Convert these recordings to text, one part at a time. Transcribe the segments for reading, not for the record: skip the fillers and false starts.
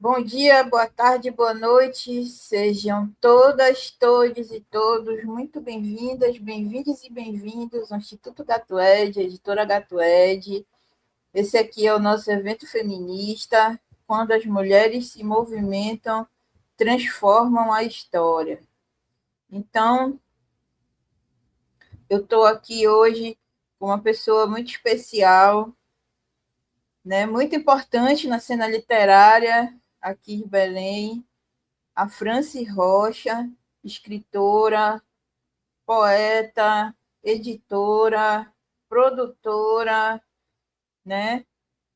Bom dia, boa tarde, boa noite, sejam todas, todos e todos muito bem-vindas, bem-vindos e bem-vindos ao Instituto Gatued, editora Gatued. Esse aqui é o nosso evento feminista, quando as mulheres se movimentam, transformam a história. Então, eu estou aqui hoje com uma pessoa muito especial, né, muito importante na cena literária aqui de Belém, a Franci Rocha, escritora, poeta, editora, produtora, né?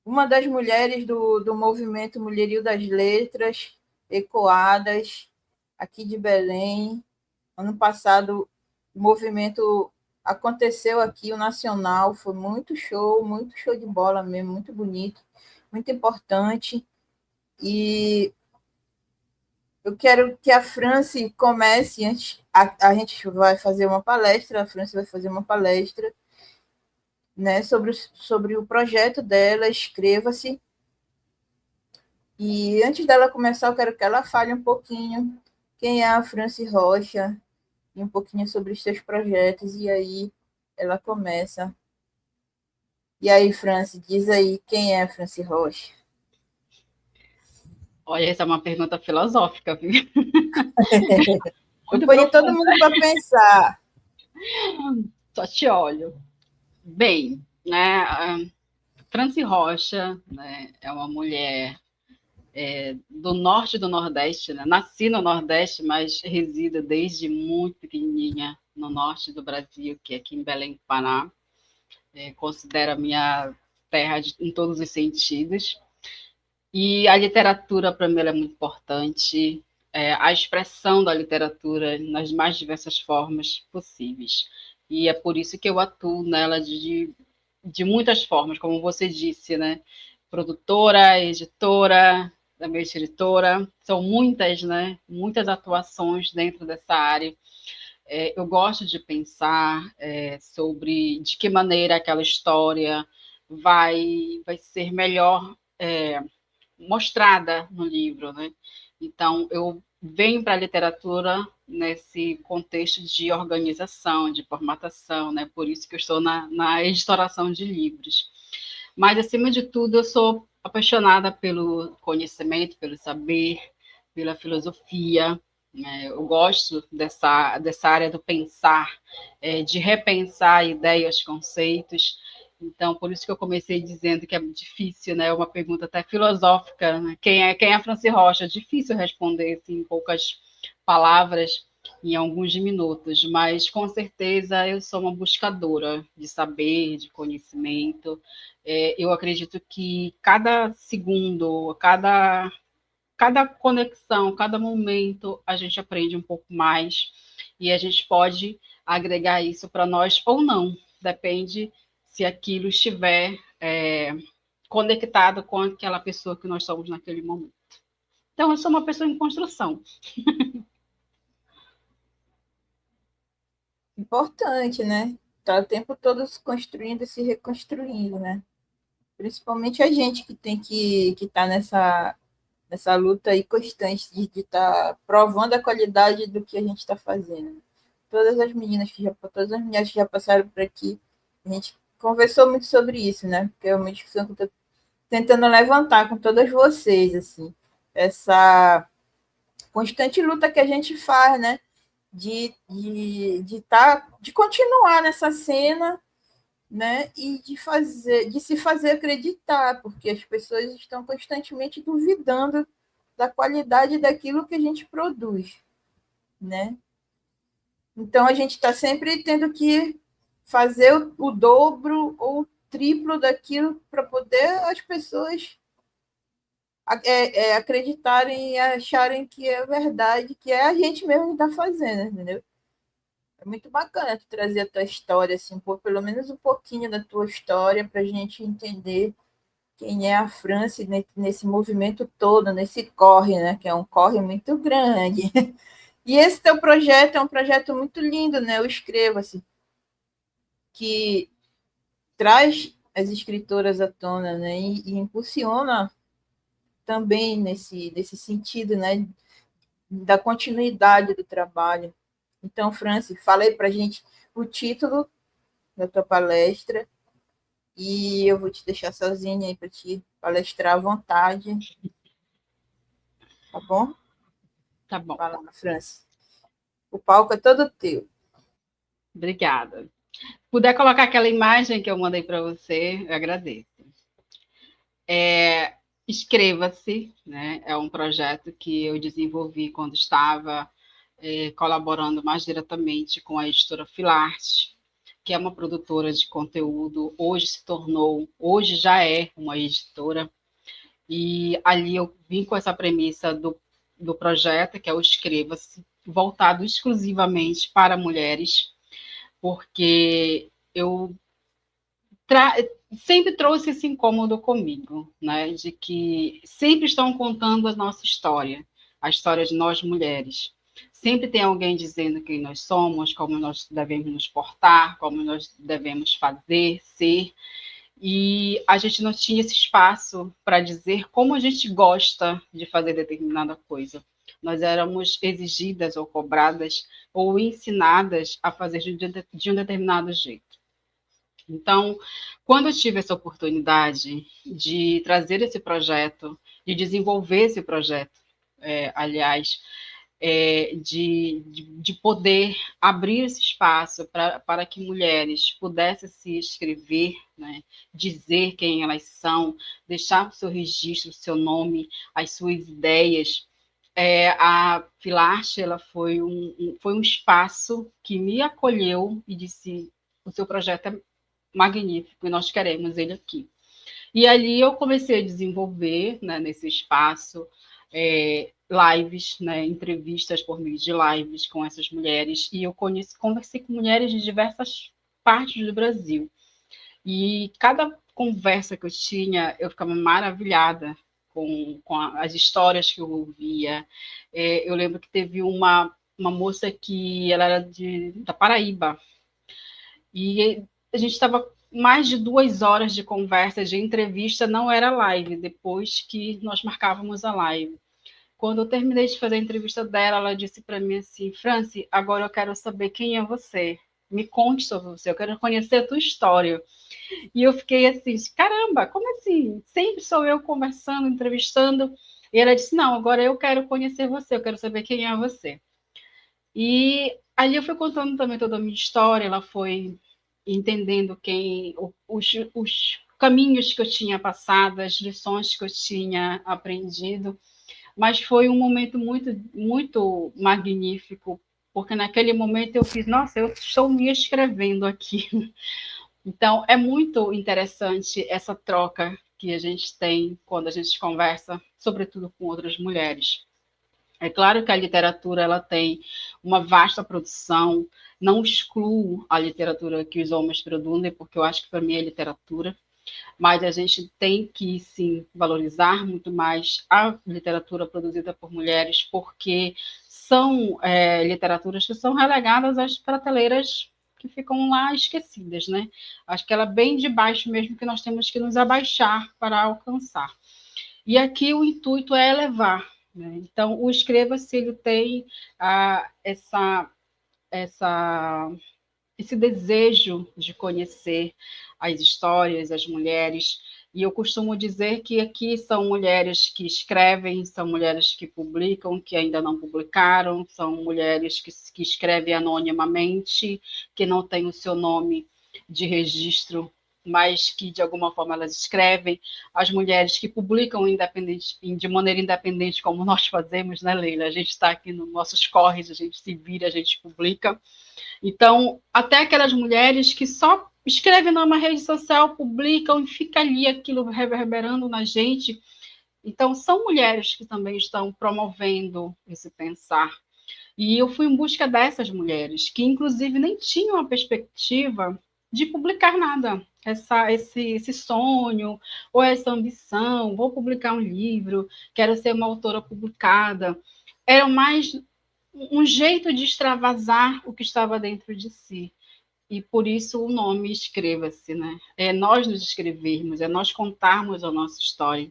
Uma das mulheres do movimento Mulherio das Letras, ecoadas, aqui de Belém. Ano passado, o movimento aconteceu aqui, o Nacional, foi muito show de bola mesmo, muito bonito, muito importante. E eu quero que a Franci comece antes. A gente vai fazer uma palestra, a Franci vai fazer uma palestra, né, sobre o projeto dela, Escreva-se. E antes dela começar, eu quero que ela fale um pouquinho quem é a Franci Rocha e um pouquinho sobre os seus projetos. E aí ela começa. E aí, Franci, diz aí quem é a Franci Rocha? Olha, essa é uma pergunta filosófica, viu? Eu Muito ponho todo profunda. mundo para pensar. Só te olho. Bem, né? Franci Rocha, né, é uma mulher do norte do Nordeste, né? Nasci no Nordeste, mas resido desde muito pequenininha no norte do Brasil, que é aqui em Belém do Pará. Considero a minha terra em todos os sentidos. E a literatura, para mim, é muito importante. A expressão da literatura nas mais diversas formas possíveis. E é por isso que eu atuo nela de muitas formas, como você disse, né? Produtora, editora, também escritora, são muitas, né? Muitas atuações dentro dessa área. Eu gosto de pensar sobre de que maneira aquela história vai ser melhor mostrada no livro, né? Então, eu venho para a literatura nesse contexto de organização, de formatação, né? Por isso que eu estou na editoração de livros. Mas, acima de tudo, eu sou apaixonada pelo conhecimento, pelo saber, pela filosofia, né? Eu gosto dessa área do pensar, de repensar ideias, conceitos. Então, por isso que eu comecei dizendo que é difícil, né? Uma pergunta até filosófica, né? Quem é Franci Rocha? É difícil responder assim, em poucas palavras, em alguns minutos, mas com certeza eu sou uma buscadora de saber, de conhecimento. Eu acredito que cada segundo, cada conexão, cada momento, a gente aprende um pouco mais e a gente pode agregar isso para nós ou não, depende se aquilo estiver conectado com aquela pessoa que nós somos naquele momento. Então, eu sou uma pessoa em construção. Importante, né? Tá o tempo todo se construindo e se reconstruindo, né? Principalmente a gente que tem que tá nessa luta aí constante de estar provando a qualidade do que a gente está fazendo. Todas as meninas que já passaram por aqui, a gente conversou muito sobre isso, né? Porque é uma discussão que eu estou tentando levantar com todas vocês, assim, essa constante luta que a gente faz, né? De continuar nessa cena, né? E de se fazer acreditar, porque as pessoas estão constantemente duvidando da qualidade daquilo que a gente produz, né? Então a gente está sempre tendo que fazer o dobro ou o triplo daquilo para poder as pessoas acreditarem e acharem que é verdade, que é a gente mesmo que está fazendo, entendeu? É muito bacana tu trazer a tua história, assim, pelo menos um pouquinho da tua história, para a gente entender quem é a França nesse movimento todo, nesse corre, né? Que é um corre muito grande. E esse teu projeto é um projeto muito lindo, né? O Escreva-se, que traz as escritoras à tona, né? E impulsiona também nesse sentido, né, da continuidade do trabalho. Então, Franci, falei para a gente o título da tua palestra e eu vou te deixar sozinha aí para te palestrar à vontade, tá bom? Tá bom, Fala, Franci. O palco é todo teu. obrigada. Puder colocar aquela imagem que eu mandei para você, eu agradeço. Escreva-se, né? É um projeto que eu desenvolvi quando estava colaborando mais diretamente com a editora Filarte, que é uma produtora de conteúdo, hoje já é uma editora, e ali eu vim com essa premissa do projeto, que é o Escreva-se, voltado exclusivamente para mulheres, porque eu sempre trouxe esse incômodo comigo, né, de que sempre estão contando a nossa história, a história de nós mulheres. Sempre tem alguém dizendo quem nós somos, como nós devemos nos portar, como nós devemos fazer, ser, e a gente não tinha esse espaço para dizer como a gente gosta de fazer determinada coisa. Nós éramos exigidas ou cobradas ou ensinadas a fazer de um determinado jeito. Então, quando eu tive essa oportunidade de trazer esse projeto, de desenvolver esse projeto, aliás, de poder abrir esse espaço para que mulheres pudessem se escrever, né, dizer quem elas são, deixar o seu registro, o seu nome, as suas ideias. A Filarte, ela foi um espaço que me acolheu e disse: o seu projeto é magnífico e nós queremos ele aqui. E ali eu comecei a desenvolver, né, nesse espaço, lives, né, entrevistas por meio de lives com essas mulheres, e eu conversei com mulheres de diversas partes do Brasil. E cada conversa que eu tinha, eu ficava maravilhada com as histórias que eu ouvia. Eu lembro que teve uma moça que ela era da Paraíba, e a gente estava mais de 2 horas de conversa, de entrevista, não era live, depois que nós marcávamos a live. Quando eu terminei de fazer a entrevista dela, ela disse para mim assim: Franci, agora eu quero saber quem é você. Me conte sobre você, eu quero conhecer a tua história. E eu fiquei assim: caramba, como assim? Sempre sou eu conversando, entrevistando. E ela disse: não, agora eu quero conhecer você, eu quero saber quem é você. E ali eu fui contando também toda a minha história, ela foi entendendo os caminhos que eu tinha passado, as lições que eu tinha aprendido, mas foi um momento muito, muito magnífico, porque naquele momento eu fiz, nossa, eu estou me escrevendo aqui. Então, é muito interessante essa troca que a gente tem quando a gente conversa, sobretudo com outras mulheres. É claro que a literatura ela tem uma vasta produção, não excluo a literatura que os homens produzem, porque eu acho que para mim é literatura, mas a gente tem que sim valorizar muito mais a literatura produzida por mulheres, porque são literaturas que são relegadas às prateleiras que ficam lá esquecidas, né? Acho que ela é bem de baixo mesmo, que nós temos que nos abaixar para alcançar. E aqui o intuito é elevar, né? Então, o Escreva-se, ele tem essa esse desejo de conhecer as histórias, as mulheres. E eu costumo dizer que aqui são mulheres que escrevem, são mulheres que publicam, que ainda não publicaram, são mulheres que escrevem anonimamente, que não têm o seu nome de registro, mas que de alguma forma elas escrevem, as mulheres que publicam de maneira independente, como nós fazemos, né, Leila? A gente está aqui nos nossos corres, a gente se vira, a gente publica. Então, até aquelas mulheres que só escrevem numa rede social, publicam e fica ali aquilo reverberando na gente. Então, são mulheres que também estão promovendo esse pensar. E eu fui em busca dessas mulheres, que inclusive nem tinham a perspectiva de publicar nada. Esse sonho ou essa ambição, vou publicar um livro, quero ser uma autora publicada, era mais um jeito de extravasar o que estava dentro de si. E por isso o nome Escreva-se, né? É nós nos escrevermos, é nós contarmos a nossa história.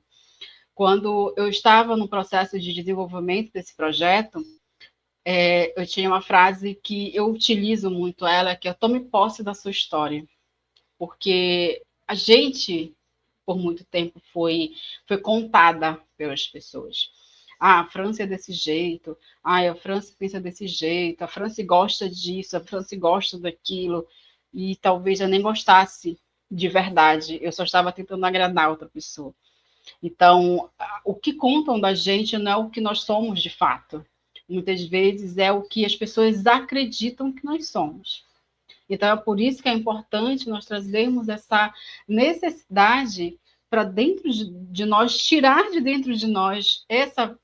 quando eu estava no processo de desenvolvimento desse projeto, eu tinha uma frase que eu utilizo muito ela, que é tome posse da sua história. Porque a gente, por muito tempo, foi contada pelas pessoas. Ah, a França é desse jeito, ah, a França pensa desse jeito, a França gosta disso, a França gosta daquilo, e talvez eu nem gostasse de verdade, eu só estava tentando agradar outra pessoa. Então, o que contam da gente não é o que nós somos de fato. Muitas vezes é o que as pessoas acreditam que nós somos. Então, é por isso que é importante nós trazermos essa necessidade para dentro de nós, tirar de dentro de nós essa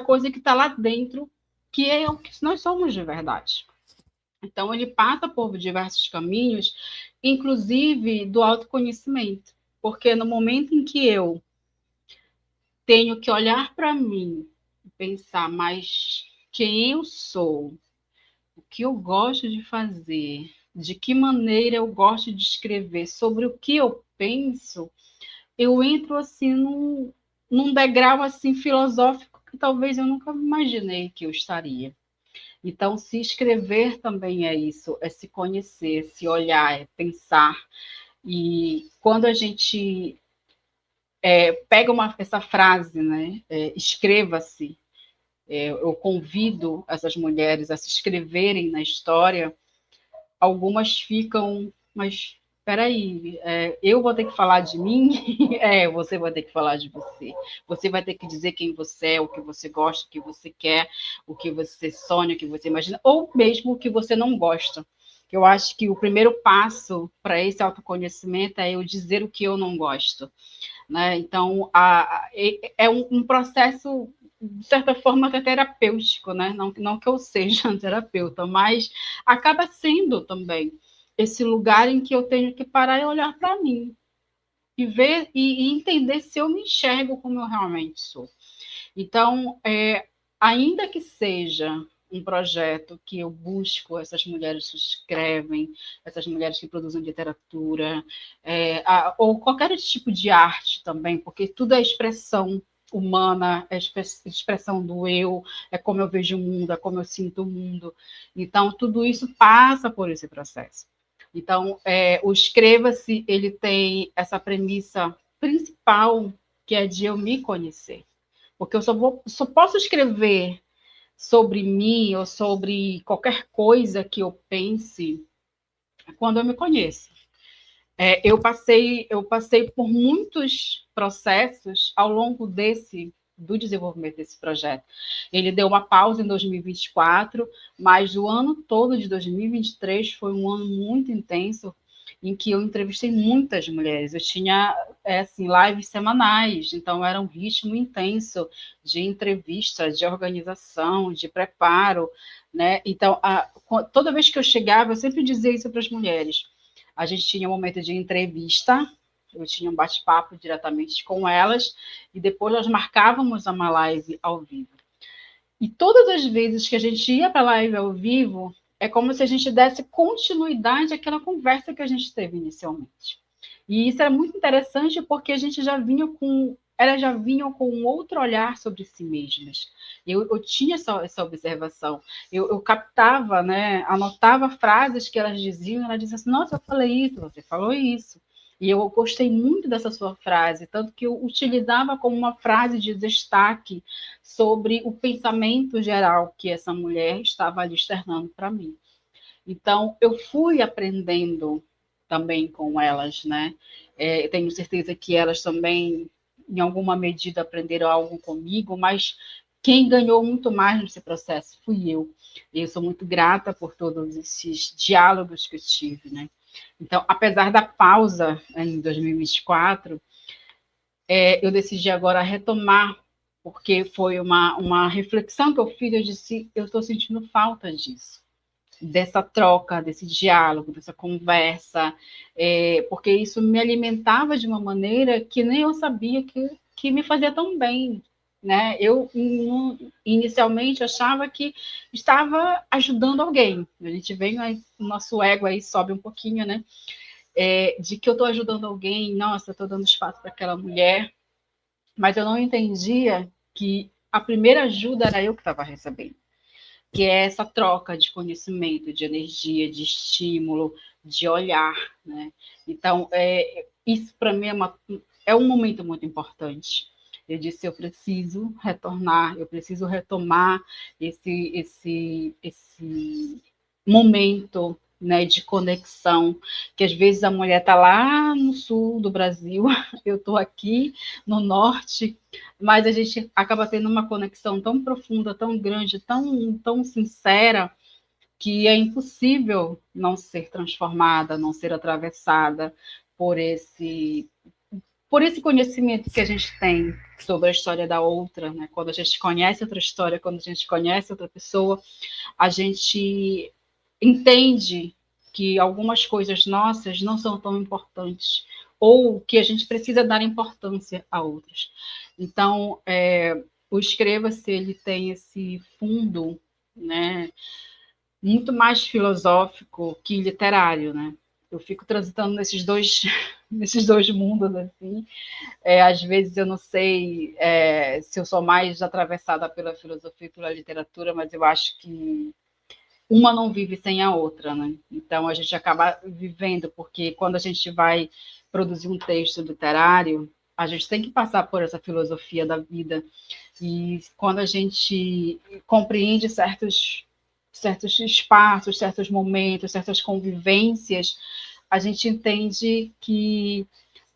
coisa que está lá dentro, que é o que nós somos de verdade. Então, ele passa por diversos caminhos, inclusive do autoconhecimento. Porque no momento em que eu tenho que olhar para mim e pensar, mas quem eu sou, o que eu gosto de fazer, de que maneira eu gosto de escrever, sobre o que eu penso, eu entro assim num degrau assim filosófico que talvez eu nunca imaginei que eu estaria. Então, se escrever também é isso, é se conhecer, se olhar, é pensar. E quando a gente pega essa frase, né, escreva-se, eu convido essas mulheres a se escreverem na história. Algumas ficam, mas espera aí, eu vou ter que falar de mim? Você vai ter que falar de você. Você vai ter que dizer quem você é, o que você gosta, o que você quer, o que você sonha, o que você imagina, ou mesmo o que você não gosta. Eu acho que o primeiro passo para esse autoconhecimento é eu dizer o que eu não gosto. Né? Então, é um processo, de certa forma, até terapêutico, né? Não que eu seja um terapeuta, mas acaba sendo também esse lugar em que eu tenho que parar e olhar para mim e ver e entender se eu me enxergo como eu realmente sou. Então, ainda que seja um projeto que eu busco essas mulheres que escrevem, essas mulheres que produzem literatura, ou qualquer tipo de arte também, porque tudo é expressão humana, é expressão do eu, é como eu vejo o mundo, é como eu sinto o mundo. Então, tudo isso passa por esse processo. Então, o Escreva-se, ele tem essa premissa principal, que é de eu me conhecer. Porque eu só posso escrever sobre mim ou sobre qualquer coisa que eu pense quando eu me conheço. Eu passei por muitos processos ao longo do desenvolvimento desse projeto. Ele deu uma pausa em 2024, mas o ano todo de 2023 foi um ano muito intenso, em que eu entrevistei muitas mulheres. Eu tinha assim, lives semanais, então era um ritmo intenso de entrevista, de organização, de preparo, né? Então, toda vez que eu chegava, eu sempre dizia isso para as mulheres. A gente tinha um momento de entrevista, eu tinha um bate-papo diretamente com elas, e depois nós marcávamos uma live ao vivo. E todas as vezes que a gente ia para a live ao vivo, é como se a gente desse continuidade àquela conversa que a gente teve inicialmente. E isso era muito interessante porque a gente já vinha com elas já vinham com um outro olhar sobre si mesmas. Eu tinha essa observação. Eu captava, né, anotava frases que elas diziam, e elas diziam assim, nossa, eu falei isso, você falou isso. E eu gostei muito dessa sua frase, tanto que eu utilizava como uma frase de destaque sobre o pensamento geral que essa mulher estava ali externando para mim. Então, eu fui aprendendo também com elas, né? Tenho certeza que elas também, em alguma medida, aprenderam algo comigo, mas quem ganhou muito mais nesse processo fui eu. E eu sou muito grata por todos esses diálogos que eu tive, né? Então, apesar da pausa em 2024, eu decidi agora retomar, porque foi uma reflexão que eu fiz, eu disse, eu estou sentindo falta disso, dessa troca, desse diálogo, dessa conversa, porque isso me alimentava de uma maneira que nem eu sabia que me fazia tão bem, né? Eu inicialmente achava que estava ajudando alguém. A gente vem, o nosso ego aí sobe um pouquinho, né? De que eu estou ajudando alguém, nossa, estou dando espaço para aquela mulher. mas eu não entendia que a primeira ajuda era eu que estava recebendo, que é essa troca de conhecimento, de energia, de estímulo, de olhar, né? Então, isso para mim é um momento muito importante. Eu disse, eu preciso retornar, eu preciso retomar esse momento, né, de conexão, que às vezes a mulher está lá no sul do Brasil, eu estou aqui no norte, mas a gente acaba tendo uma conexão tão profunda, tão grande, tão sincera, que é impossível não ser transformada, não ser atravessada por esse conhecimento que a gente tem sobre a história da outra, né? Quando a gente conhece outra história, quando a gente conhece outra pessoa, a gente entende que algumas coisas nossas não são tão importantes ou que a gente precisa dar importância a outras. Então, o Escreva-se, ele tem esse fundo, né, muito mais filosófico que literário, né? Eu fico transitando nesses dois mundos, assim. Às vezes eu não sei se eu sou mais atravessada pela filosofia e pela literatura, mas eu acho que uma não vive sem a outra, né? Então a gente acaba vivendo, porque quando a gente vai produzir um texto literário, a gente tem que passar por essa filosofia da vida. E quando a gente compreende certos espaços, certos momentos, certas convivências, a gente entende que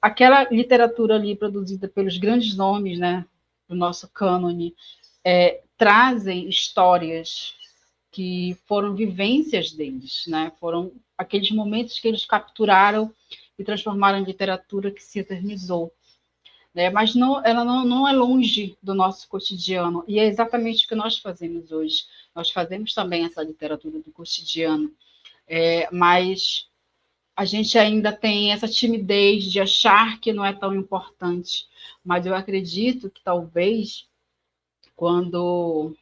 aquela literatura ali produzida pelos grandes nomes, né, do nosso cânone, trazem histórias que foram vivências deles, né? Foram aqueles momentos que eles capturaram e transformaram em literatura que se eternizou. Né? Mas ela não é longe do nosso cotidiano, e é exatamente o que nós fazemos hoje. Nós fazemos também essa literatura do cotidiano, mas a gente ainda tem essa timidez de achar que não é tão importante. Mas eu acredito que talvez quando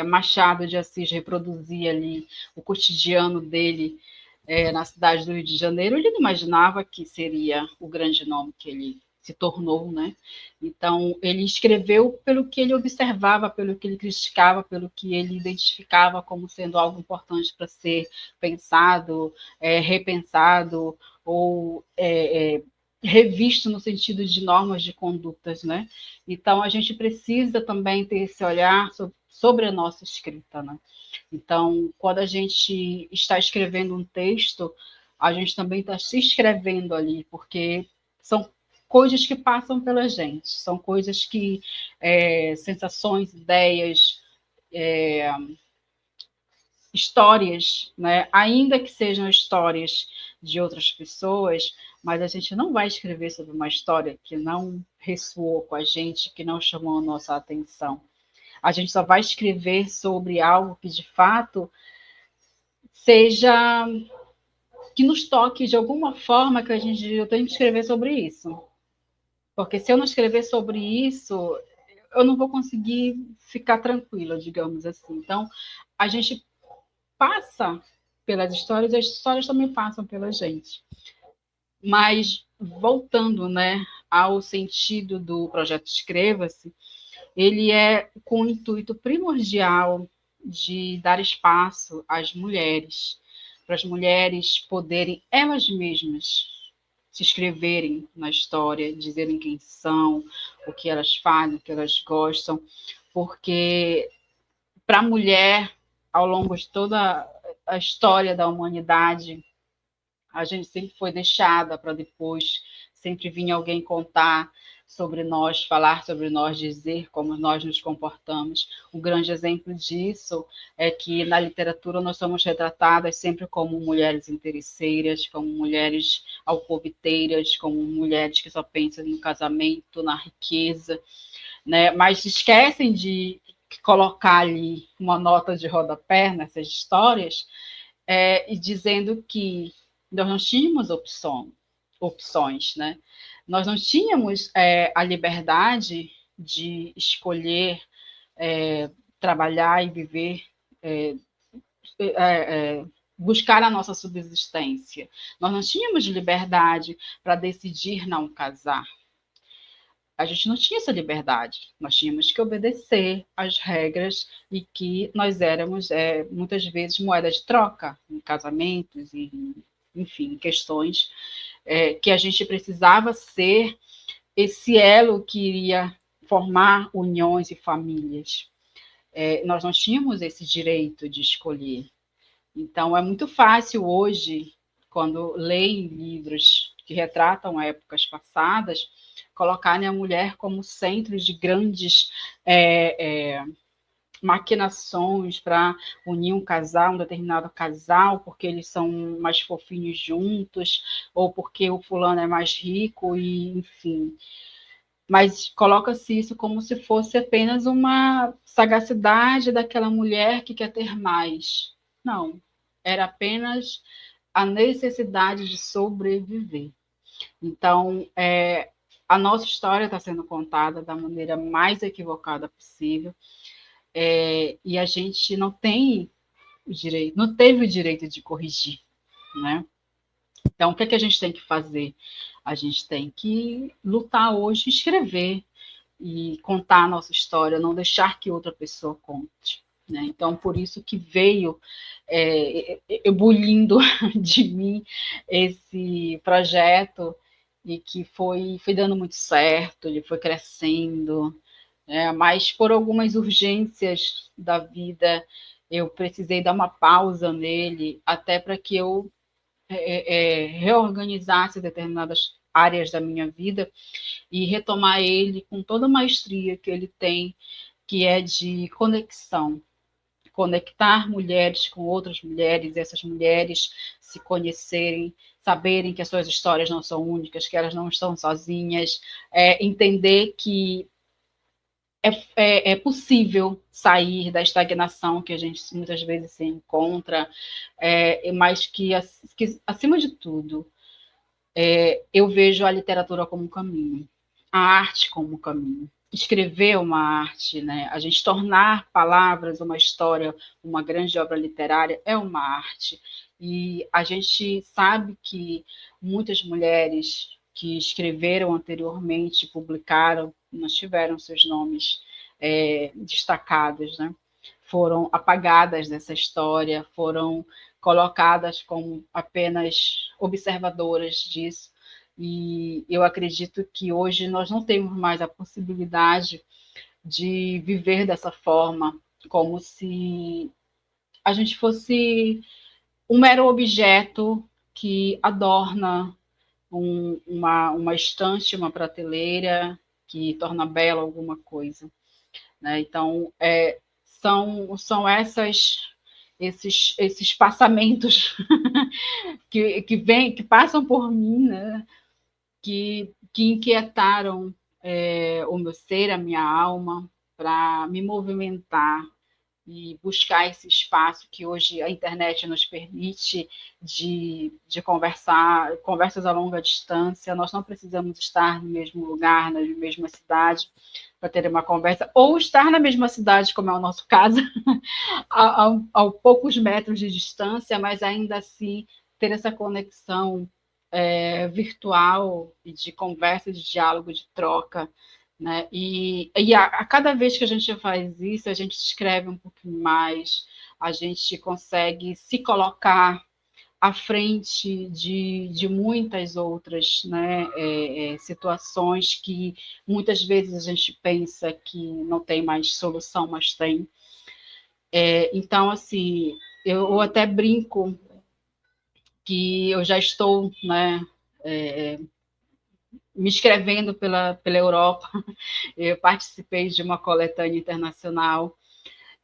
Machado de Assis reproduzia ali o cotidiano dele na cidade do Rio de Janeiro, ele não imaginava que seria o grande nome que ele se tornou, né? Então, ele escreveu pelo que ele observava, pelo que ele criticava, pelo que ele identificava como sendo algo importante para ser pensado, repensado ou revisto no sentido de normas de condutas, né? Então, a gente precisa também ter esse olhar sobre a nossa escrita, né? Então, quando a gente está escrevendo um texto, a gente também está se escrevendo ali, porque são coisas que passam pela gente, são coisas que, sensações, ideias, histórias, né? Ainda que sejam histórias de outras pessoas, mas a gente não vai escrever sobre uma história que não ressoou com a gente, que não chamou a nossa atenção. A gente só vai escrever sobre algo que de fato seja que nos toque de alguma forma que eu tenho que escrever sobre isso. Porque se eu não escrever sobre isso, eu não vou conseguir ficar tranquila, digamos assim. Então, a gente passa pelas histórias, as histórias também passam pela gente. Mas, voltando, né, ao sentido do projeto Escreva-se, ele é com o intuito primordial de dar espaço às mulheres, para as mulheres poderem elas mesmas se escreverem na história, dizerem quem são, o que elas fazem, o que elas gostam, porque para a mulher, ao longo de toda a história da humanidade, a gente sempre foi deixada para depois, sempre vinha alguém contar sobre nós, falar sobre nós, dizer como nós nos comportamos. Um grande exemplo disso é que na literatura nós somos retratadas sempre como mulheres interesseiras, como mulheres alcoviteiras, como mulheres que só pensam no casamento, na riqueza, né? Mas esquecem de colocar ali uma nota de rodapé nessas histórias, e dizendo que nós não tínhamos opções, né? Nós não tínhamos a liberdade de escolher trabalhar e viver, buscar a nossa subsistência. Nós não tínhamos liberdade para decidir não casar. a gente não tinha essa liberdade. Nós tínhamos que obedecer às regras e que nós éramos, muitas vezes, moeda de troca em casamentos e, enfim, questões que a gente precisava ser esse elo que iria formar uniões e famílias. Nós não tínhamos esse direito de escolher. Então, é muito fácil hoje, quando leem livros que retratam épocas passadas, colocarem a mulher como centro de grandes maquinações para unir um determinado casal, porque eles são mais fofinhos juntos, ou porque o fulano é mais rico, e enfim. Mas coloca-se isso como se fosse apenas uma sagacidade daquela mulher que quer ter mais. Não, era apenas a necessidade de sobreviver. Então, a nossa história está sendo contada da maneira mais equivocada possível, e a gente não tem o direito, não teve o direito de corrigir, né? Então, o que é que a gente tem que fazer? A gente tem que lutar hoje, escrever e contar a nossa história, não deixar que outra pessoa conte. Né? Então, por isso que veio ebulindo de mim esse projeto e que foi dando muito certo, ele foi crescendo, mas por algumas urgências da vida, eu precisei dar uma pausa nele, até para que eu reorganizasse determinadas áreas da minha vida e retomar ele com toda a maestria que ele tem, que é de conexão. Conectar mulheres com outras mulheres, essas mulheres se conhecerem, saberem que as suas histórias não são únicas, que elas não estão sozinhas, entender que é possível sair da estagnação que a gente muitas vezes se encontra, mas que, acima de tudo, eu vejo a literatura como um caminho, a arte como um caminho. Escrever é uma arte, né? A gente tornar palavras uma história, uma grande obra literária é uma arte. E a gente sabe que muitas mulheres que escreveram anteriormente, publicaram, não tiveram seus nomes destacados, né? Foram apagadas dessa história, foram colocadas como apenas observadoras disso. E eu acredito que hoje nós não temos mais a possibilidade de viver dessa forma, como se a gente fosse um mero objeto que adorna uma estante, uma prateleira, que torna bela alguma coisa. Né? Então, são esses passamentos que passam por mim, né? que inquietaram o meu ser, a minha alma, para me movimentar e buscar esse espaço que hoje a internet nos permite de conversar, conversas a longa distância. Nós não precisamos estar no mesmo lugar, na mesma cidade, para ter uma conversa, ou estar na mesma cidade, como é o nosso caso, a poucos metros de distância, mas ainda assim ter essa conexão virtual e de conversa, de diálogo, de troca, né? E a cada vez que a gente faz isso, a gente escreve um pouquinho mais, a gente consegue se colocar à frente de muitas outras, né, situações que muitas vezes a gente pensa que não tem mais solução, mas tem. Então, assim, eu até brinco que eu já estou, né, me inscrevendo pela Europa. Eu participei de uma coletânea internacional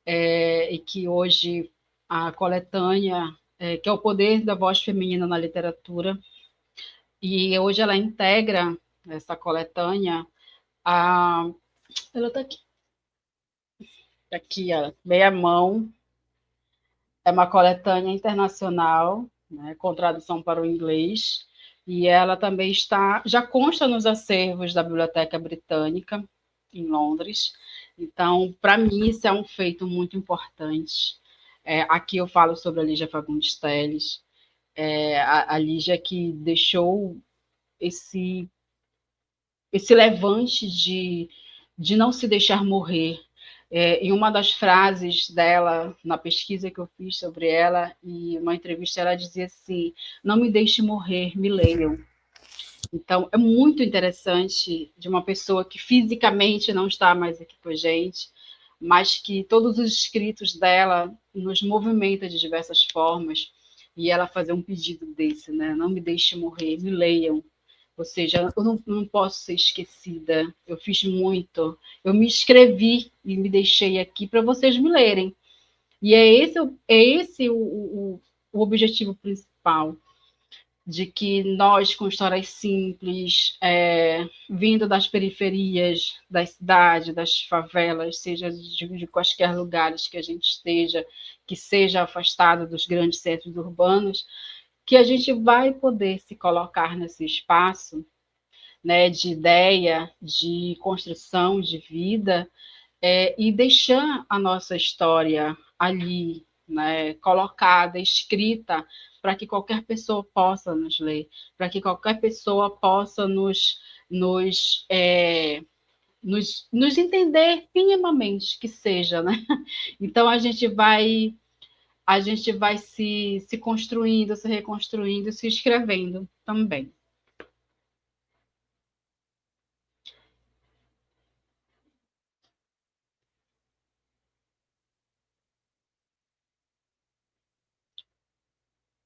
e que hoje a coletânea, que é o poder da voz feminina na literatura, e hoje ela integra essa coletânea ela está aqui, ó, meia mão, é uma coletânea internacional, né, com tradução para o inglês, e ela também já consta nos acervos da Biblioteca Britânica, em Londres. Então, para mim, isso é um feito muito importante. Aqui eu falo sobre a Lígia Fagundes Telles, a Lígia que deixou esse esse levante de não se deixar morrer. Em uma das frases dela, na pesquisa que eu fiz sobre ela, e uma entrevista, ela dizia assim: não me deixe morrer, me leiam. Então, é muito interessante de uma pessoa que fisicamente não está mais aqui com a gente, mas que todos os escritos dela nos movimenta de diversas formas, e ela fazer um pedido desse, né? Não me deixe morrer, me leiam. Ou seja, eu não posso ser esquecida, eu fiz muito, eu me escrevi e me deixei aqui para vocês me lerem. E é esse o objetivo principal, de que nós, com histórias simples, vindo das periferias da cidade, das favelas, seja de quaisquer lugares que a gente esteja, que seja afastado dos grandes centros urbanos, que a gente vai poder se colocar nesse espaço, né, de ideia, de construção de vida, e deixar a nossa história ali, né, colocada, escrita, para que qualquer pessoa possa nos ler, para que qualquer pessoa possa nos entender minimamente, que seja, né? Então a gente vai se construindo, se reconstruindo, se escrevendo também.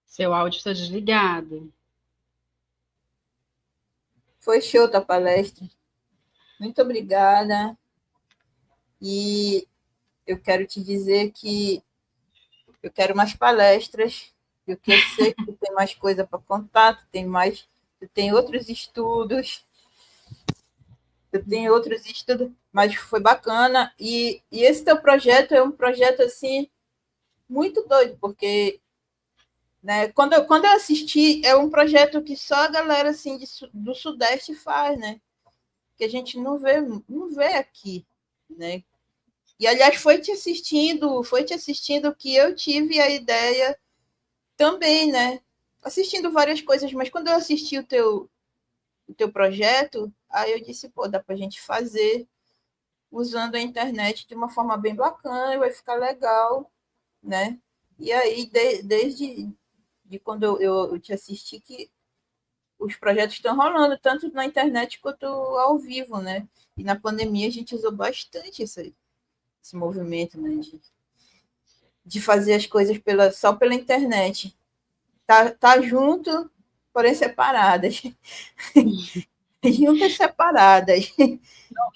Seu áudio está desligado. Foi show tua palestra. Muito obrigada. E eu quero te dizer que eu quero mais palestras, porque eu sei que tu tem mais coisa para contar, tu tem outros estudos, mas foi bacana. E esse teu projeto é um projeto assim muito doido, porque né, quando eu assisti, é um projeto que só a galera assim do Sudeste faz, né? Que a gente não vê aqui, né? E aliás foi te assistindo que eu tive a ideia também, né? Assistindo várias coisas, mas quando eu assisti o teu projeto, aí eu disse, pô, dá pra gente fazer usando a internet de uma forma bem bacana, vai ficar legal, né? E aí, desde quando eu te assisti, que os projetos estão rolando, tanto na internet quanto ao vivo, né? E na pandemia a gente usou bastante esse movimento, né? De fazer as coisas só pela internet. Tá junto, porém separadas. Juntas separadas. E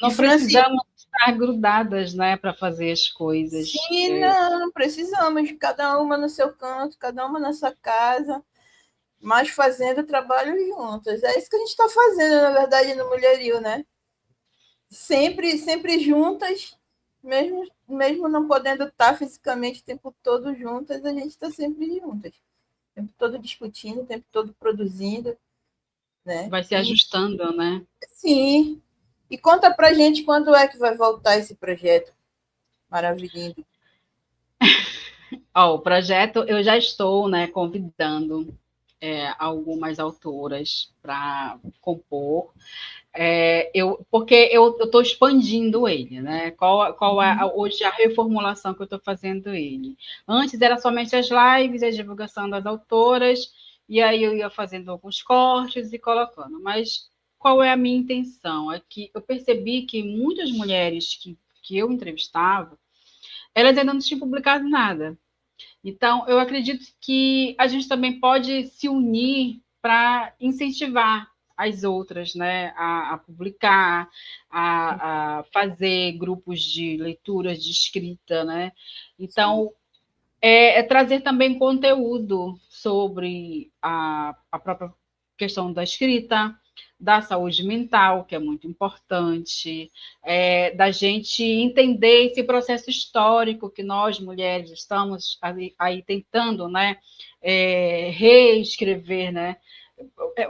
Não precisamos estar grudadas, né, para fazer as coisas. Sim, não, precisamos, cada uma no seu canto, cada uma na sua casa, mas fazendo trabalho juntas. É isso que a gente está fazendo, na verdade, no Mulherio, né? Sempre juntas, mesmo não podendo estar fisicamente o tempo todo juntas, a gente está sempre juntas. O tempo todo discutindo, o tempo todo produzindo, né? Vai se E ajustando, né? sim. E conta pra gente quando é que vai voltar esse projeto maravilhoso. O projeto, eu já estou, né, convidando algumas autoras para compor. Porque eu estou expandindo ele, né? Qual é hoje a reformulação que eu estou fazendo ele? Antes era somente as lives, a divulgação das autoras, e aí eu ia fazendo alguns cortes e colocando. Mas qual é a minha intenção? É que eu percebi que muitas mulheres que eu entrevistava, elas ainda não tinham publicado nada. Então, eu acredito que a gente também pode se unir para incentivar as outras, né, a publicar, a fazer grupos de leituras de escrita, né? Então, trazer também conteúdo sobre a própria questão da escrita, da saúde mental, que é muito importante, da gente entender esse processo histórico que nós, mulheres, estamos aí tentando, né, reescrever, né,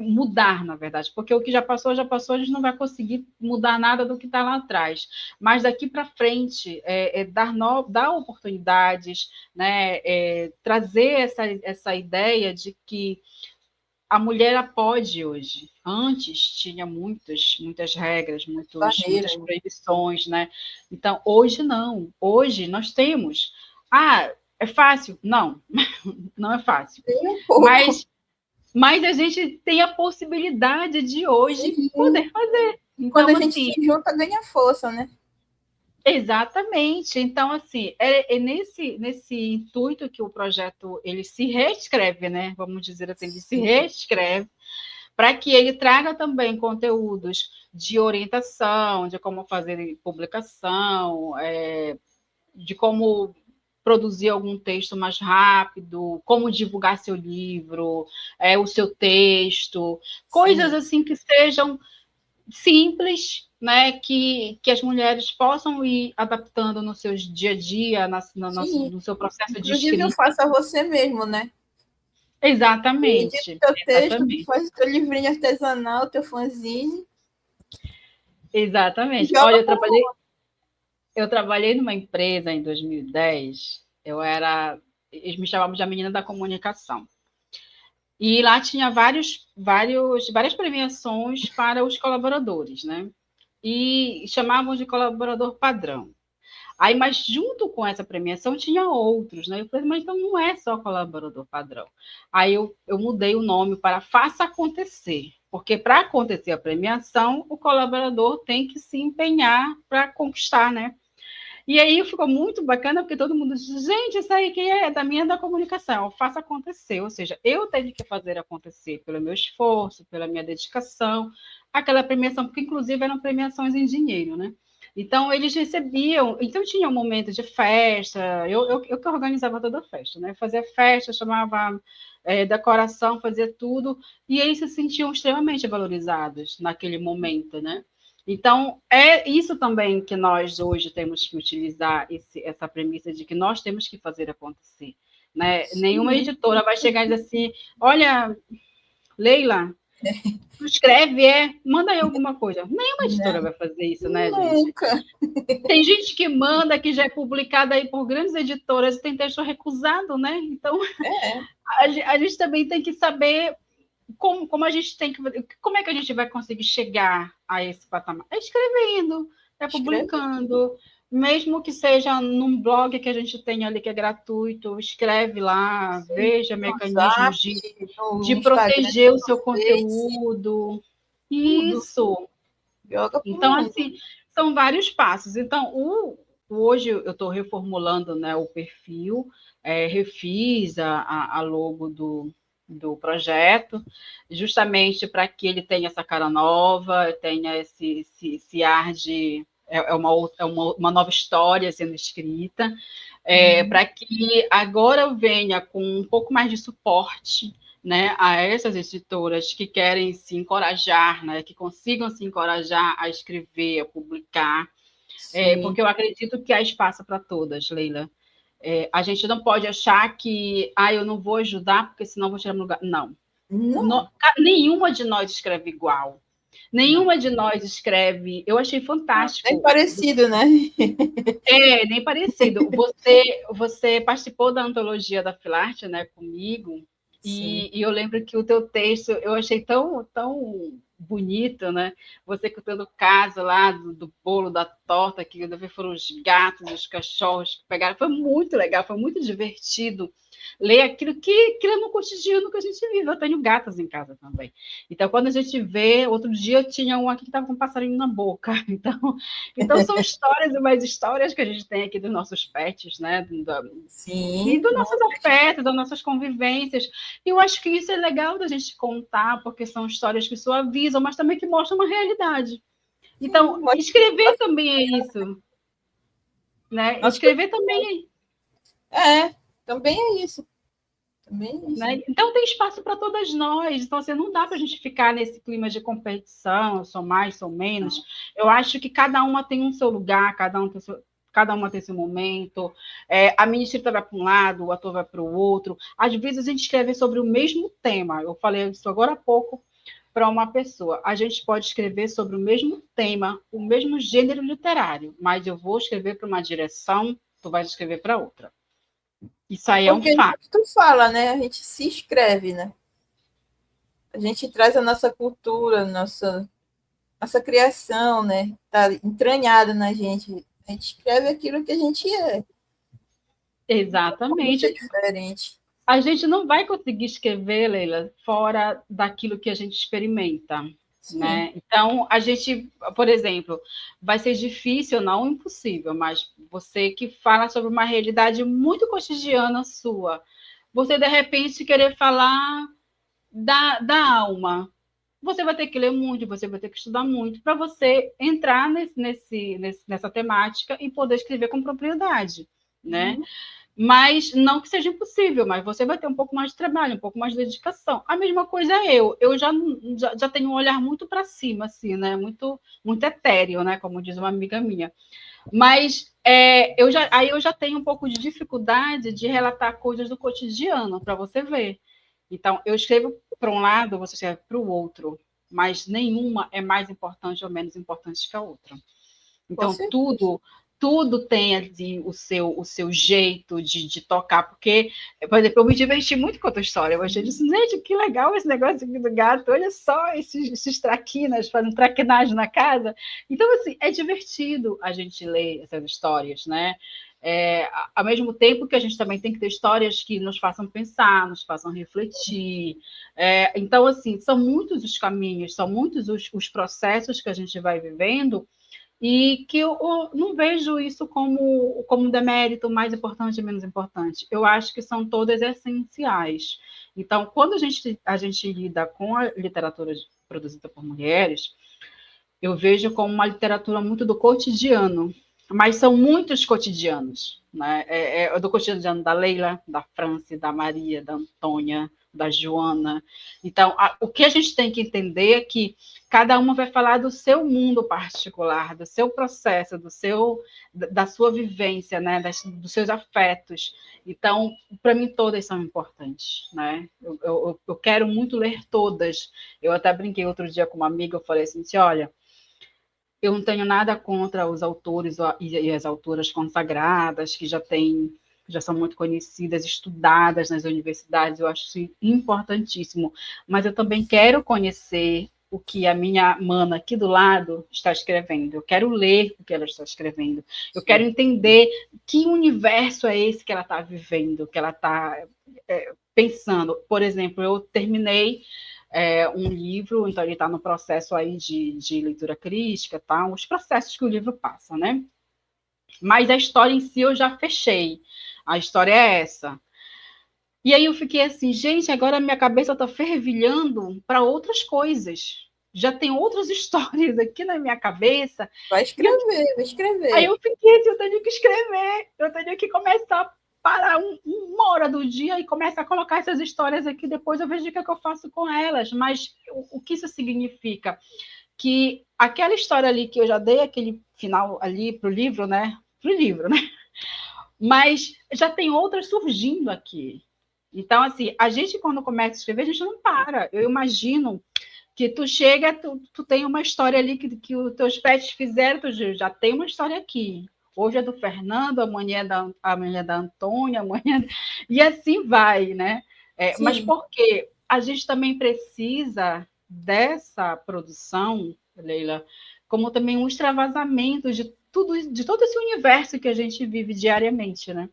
mudar, na verdade, porque o que já passou, a gente não vai conseguir mudar nada do que está lá atrás. Mas daqui para frente, dar oportunidades, né, trazer essa ideia de que a mulher ela pode hoje. Antes tinha muitas regras, muitas Barreira. proibições, né? Então, hoje não. Hoje nós temos. Ah, é fácil? Não, não é fácil. Nem um pouco. Mas a gente tem a possibilidade de hoje Sim. poder fazer. Quando a Então, gente assim, se junta, ganha força, né? exatamente. Então, assim, é nesse intuito que o projeto ele se reescreve, né? Vamos dizer assim, ele se Sim, reescreve para que ele traga também conteúdos de orientação, de como fazer publicação, de como produzir algum texto mais rápido, como divulgar seu livro, o seu texto, coisas sim. assim que sejam simples, né, que as mulheres possam ir adaptando no seu dia a dia, Sim. no seu processo de Inclusive, eu escrita. faço a você mesmo, né? Edita Exatamente, teu texto, tu exatamente, faz o teu livrinho artesanal, teu fanzine, e exatamente. Olha, joga pro mundo. eu trabalhei numa empresa em 2010, eles me chamavam de a menina da comunicação. E lá tinha várias premiações para os colaboradores, né? E chamavam de colaborador padrão. Aí, mas junto com essa premiação tinha outros, né? Eu falei, mas então não é só colaborador padrão. Aí eu mudei o nome para Faça Acontecer, porque para acontecer a premiação, o colaborador tem que se empenhar para conquistar, né? E aí ficou muito bacana, porque todo mundo diz, gente, isso aí que é da minha da comunicação, faça acontecer, ou seja, eu tenho que fazer acontecer pelo meu esforço, pela minha dedicação, aquela premiação, porque inclusive eram premiações em dinheiro, né? Então, eles recebiam, então tinha um momento de festa, eu que organizava toda a festa, né? Fazia festa, chamava decoração, fazia tudo, e eles se sentiam extremamente valorizados naquele momento, né? Então, é isso também que nós hoje temos que utilizar essa premissa de que nós temos que fazer acontecer. Né? Nenhuma Sim, editora vai chegar e dizer assim: olha, Leila, tu escreve, manda aí alguma coisa. Nenhuma editora né? vai fazer isso, né, gente? Nunca. Tem gente que manda, que já é publicada aí por grandes editoras e tem texto recusado, né? Então, É, a gente também tem que saber como a gente tem que. Como é que a gente vai conseguir chegar a esse patamar? É escrevendo, é escreve publicando, mesmo que seja num blog que a gente tem ali que é gratuito, escreve lá, veja no mecanismos WhatsApp, de no Instagram, proteger o seu no Face, conteúdo. tudo. Isso. Joga pro Então, mundo. assim, são vários passos. Então, hoje eu estou reformulando, né, o perfil, refiz a logo do projeto, justamente para que ele tenha essa cara nova, tenha esse ar de. É uma nova história sendo escrita, para que agora eu venha com um pouco mais de suporte, né, a essas editoras que querem se encorajar, né, que consigam se encorajar a escrever, a publicar, Sim. porque eu acredito que há espaço para todas, Leila. A gente não pode achar que eu não vou ajudar porque senão vou tirar meu lugar. Não. Não, Nenhuma de nós escreve igual. não. Nenhuma de nós escreve. Eu achei É fantástico. parecido, né? Nem parecido. Você participou da antologia da Filarte, né, comigo, Sim. e eu lembro que o teu texto eu achei tão bonito, né? Você contando o caso lá do bolo, da torta, que foram os gatos, os cachorros que pegaram. Foi muito legal, foi muito divertido ler aquilo no cotidiano que a gente vive. Eu tenho gatos em casa também. Então, quando a gente vê, outro dia eu tinha um aqui que estava com um passarinho na boca. Então são histórias e mais histórias que a gente tem aqui dos nossos pets, né? E Sim. dos nossos afetos, das nossas convivências. E eu acho que isso é legal da gente contar, porque são histórias que suavizam, mas também que mostram uma realidade. Então, Sim. escrever também é isso, né? Nossa, Escrever também também é isso. Também é isso. né? Então tem espaço para todas nós. Então, assim, não dá para a gente ficar nesse clima de competição, eu sou mais, sou menos. Eu acho que cada uma tem um seu lugar, cada uma tem seu momento. A minha escrita vai para um lado, o ator vai para o outro. Às vezes a gente escreve sobre o mesmo tema. Eu falei isso agora há pouco para uma pessoa. A gente pode escrever sobre o mesmo tema, o mesmo gênero literário, mas eu vou escrever para uma direção, tu vais escrever para outra. Isso aí é um Porque fato. tu fala, né? A gente se escreve, né? A gente traz a nossa cultura, nossa criação, né? Está entranhado na gente. A gente escreve aquilo que a gente é. Como ser Exatamente. diferente. A gente não vai conseguir escrever, Leila, fora daquilo que a gente experimenta, Sim, né? Então, a gente, por exemplo, vai ser difícil, não impossível, mas você que fala sobre uma realidade muito cotidiana sua, você de repente querer falar da alma, você vai ter que ler muito, você vai ter que estudar muito para você entrar nessa temática e poder escrever com propriedade, né? uhum. Mas não que seja impossível, mas você vai ter um pouco mais de trabalho, um pouco mais de dedicação. A mesma coisa eu já tenho um olhar muito para cima, assim, né? Muito etéreo, né? Como diz uma amiga minha. Mas aí eu já tenho um pouco de dificuldade de relatar coisas do cotidiano, para você ver. Então, eu escrevo para um lado, você escreve para o outro, mas nenhuma é mais importante ou menos importante que a outra. Com Então, certeza. tudo tem ali o seu jeito de tocar, porque, por exemplo, eu me diverti muito com a tua história. Eu achei disso, gente, que legal esse negócio aqui do gato, olha só esses traquinas, fazendo traquinagem na casa. Então, assim, é divertido a gente ler essas histórias, né? Ao mesmo tempo que a gente também tem que ter histórias que nos façam pensar, nos façam refletir. Então, assim, são muitos os caminhos, são muitos os processos que a gente vai vivendo e que eu não vejo isso como um demérito mais importante e menos importante. Eu acho que são todas essenciais. Então, quando a gente lida com a literatura produzida por mulheres, eu vejo como uma literatura muito do cotidiano, mas são muitos cotidianos, né? Do cotidiano da Leila, da Franci, da Maria, da Antônia, da Joana. Então, o que a gente tem que entender é que cada uma vai falar do seu mundo particular, do seu processo, da sua vivência, né? Dos seus afetos. Então, para mim, todas são importantes, né? Eu quero muito ler todas. Eu até brinquei outro dia com uma amiga, eu falei assim, olha, eu não tenho nada contra os autores e as autoras consagradas, que já são muito conhecidas, estudadas nas universidades, eu acho isso importantíssimo. Mas eu também quero conhecer o que a minha mana aqui do lado está escrevendo. Eu quero ler o que ela está escrevendo. Eu quero Sim. entender que universo é esse que ela está vivendo, que ela está pensando. Por exemplo, eu terminei um livro, então ele está no processo aí de leitura crítica, tá? Os processos que o livro passa, né? Mas a história em si eu já fechei. A história é essa. E aí eu fiquei assim, gente, agora minha cabeça está fervilhando para outras coisas. Já tem outras histórias aqui na minha cabeça. Vai E eu, escrever, vai aí escrever. eu fiquei assim, eu tenho que escrever, eu tenho que começar a parar uma hora do dia e começar a colocar essas histórias aqui, depois eu vejo o que, é que eu faço com elas. Mas o que isso significa? Que aquela história ali que eu já dei aquele final ali para o livro, né? Para o livro, né? Mas já tem outras surgindo aqui. Então, assim, a gente, quando começa a escrever, a gente não para. Eu imagino que tu chega, tu tem uma história ali que os teus pets fizeram, tu já tem uma história aqui. Hoje é do Fernando, amanhã é da Antônia, amanhã. E assim vai, né? Mas Sim, porque a gente também precisa dessa produção, Leila, como também um extravasamento de todo esse universo que a gente vive diariamente, né?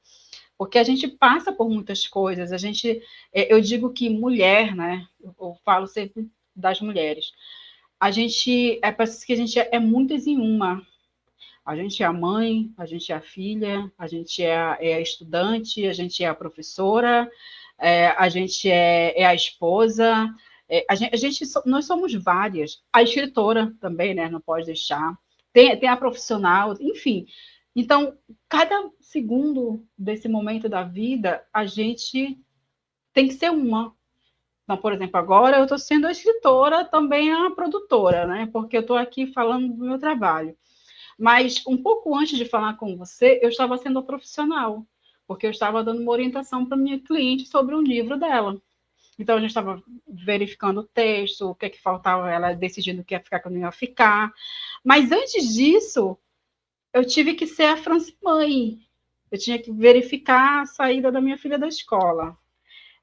Porque a gente passa por muitas coisas. Eu digo que mulher, né? Eu falo sempre das mulheres. Parece que a gente é muitas em uma. A gente é a mãe, a gente é a filha, a gente é a estudante, a gente é a professora, a gente é a esposa. Nós somos várias. A escritora também, né? Não pode deixar. Tem a profissional, enfim. Então, cada segundo desse momento da vida, a gente tem que ser uma. Então, por exemplo, agora eu estou sendo a escritora, também a produtora, né? Porque eu estou aqui falando do meu trabalho. Mas um pouco antes de falar com você, eu estava sendo a profissional, porque eu estava dando uma orientação para minha cliente sobre um livro dela. Então, a gente estava verificando o texto, o que é que faltava, ela decidindo o que ia ficar, o que não ia ficar. Mas antes disso, eu tive que ser a Francimãe. Eu tinha que verificar a saída da minha filha da escola,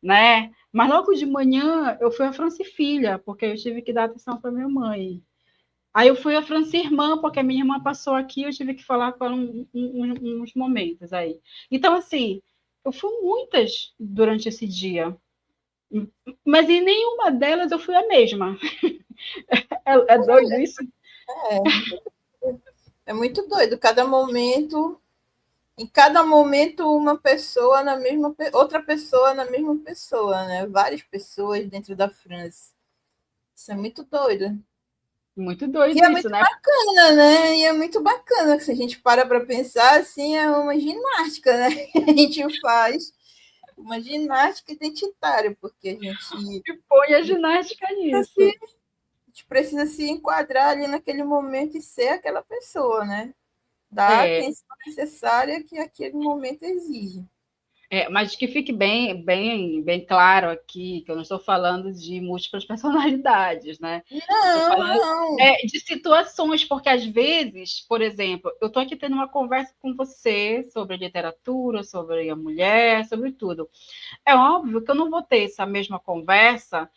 né? Mas logo de manhã eu fui a France Filha, porque eu tive que dar atenção para minha mãe. Aí eu fui a France Irmã, porque a minha irmã passou aqui, eu tive que falar com ela uns momentos aí. Então, assim, eu fui muitas durante esse dia, mas em nenhuma delas eu fui a mesma. É doido isso? É muito doido. Em cada momento, uma pessoa na mesma, outra pessoa na mesma pessoa, né? Várias pessoas dentro da França. Isso é muito doido. Muito E doido é isso, muito né? bacana, né? E é muito bacana que se a gente para pensar assim, é uma ginástica, né? Que a gente faz uma ginástica identitária, porque E põe a a gente ginástica precisa se, nisso. a gente precisa se enquadrar ali naquele momento e ser aquela pessoa, né? Dar a É, atenção necessária que aquele momento exige. mas que fique bem claro aqui que eu não estou falando de múltiplas personalidades, né? Eu estou Não, falando não. de situações, porque às vezes, por exemplo, eu estou aqui tendo uma conversa com você sobre literatura, sobre a mulher, sobre tudo. É óbvio que eu não vou ter essa mesma conversa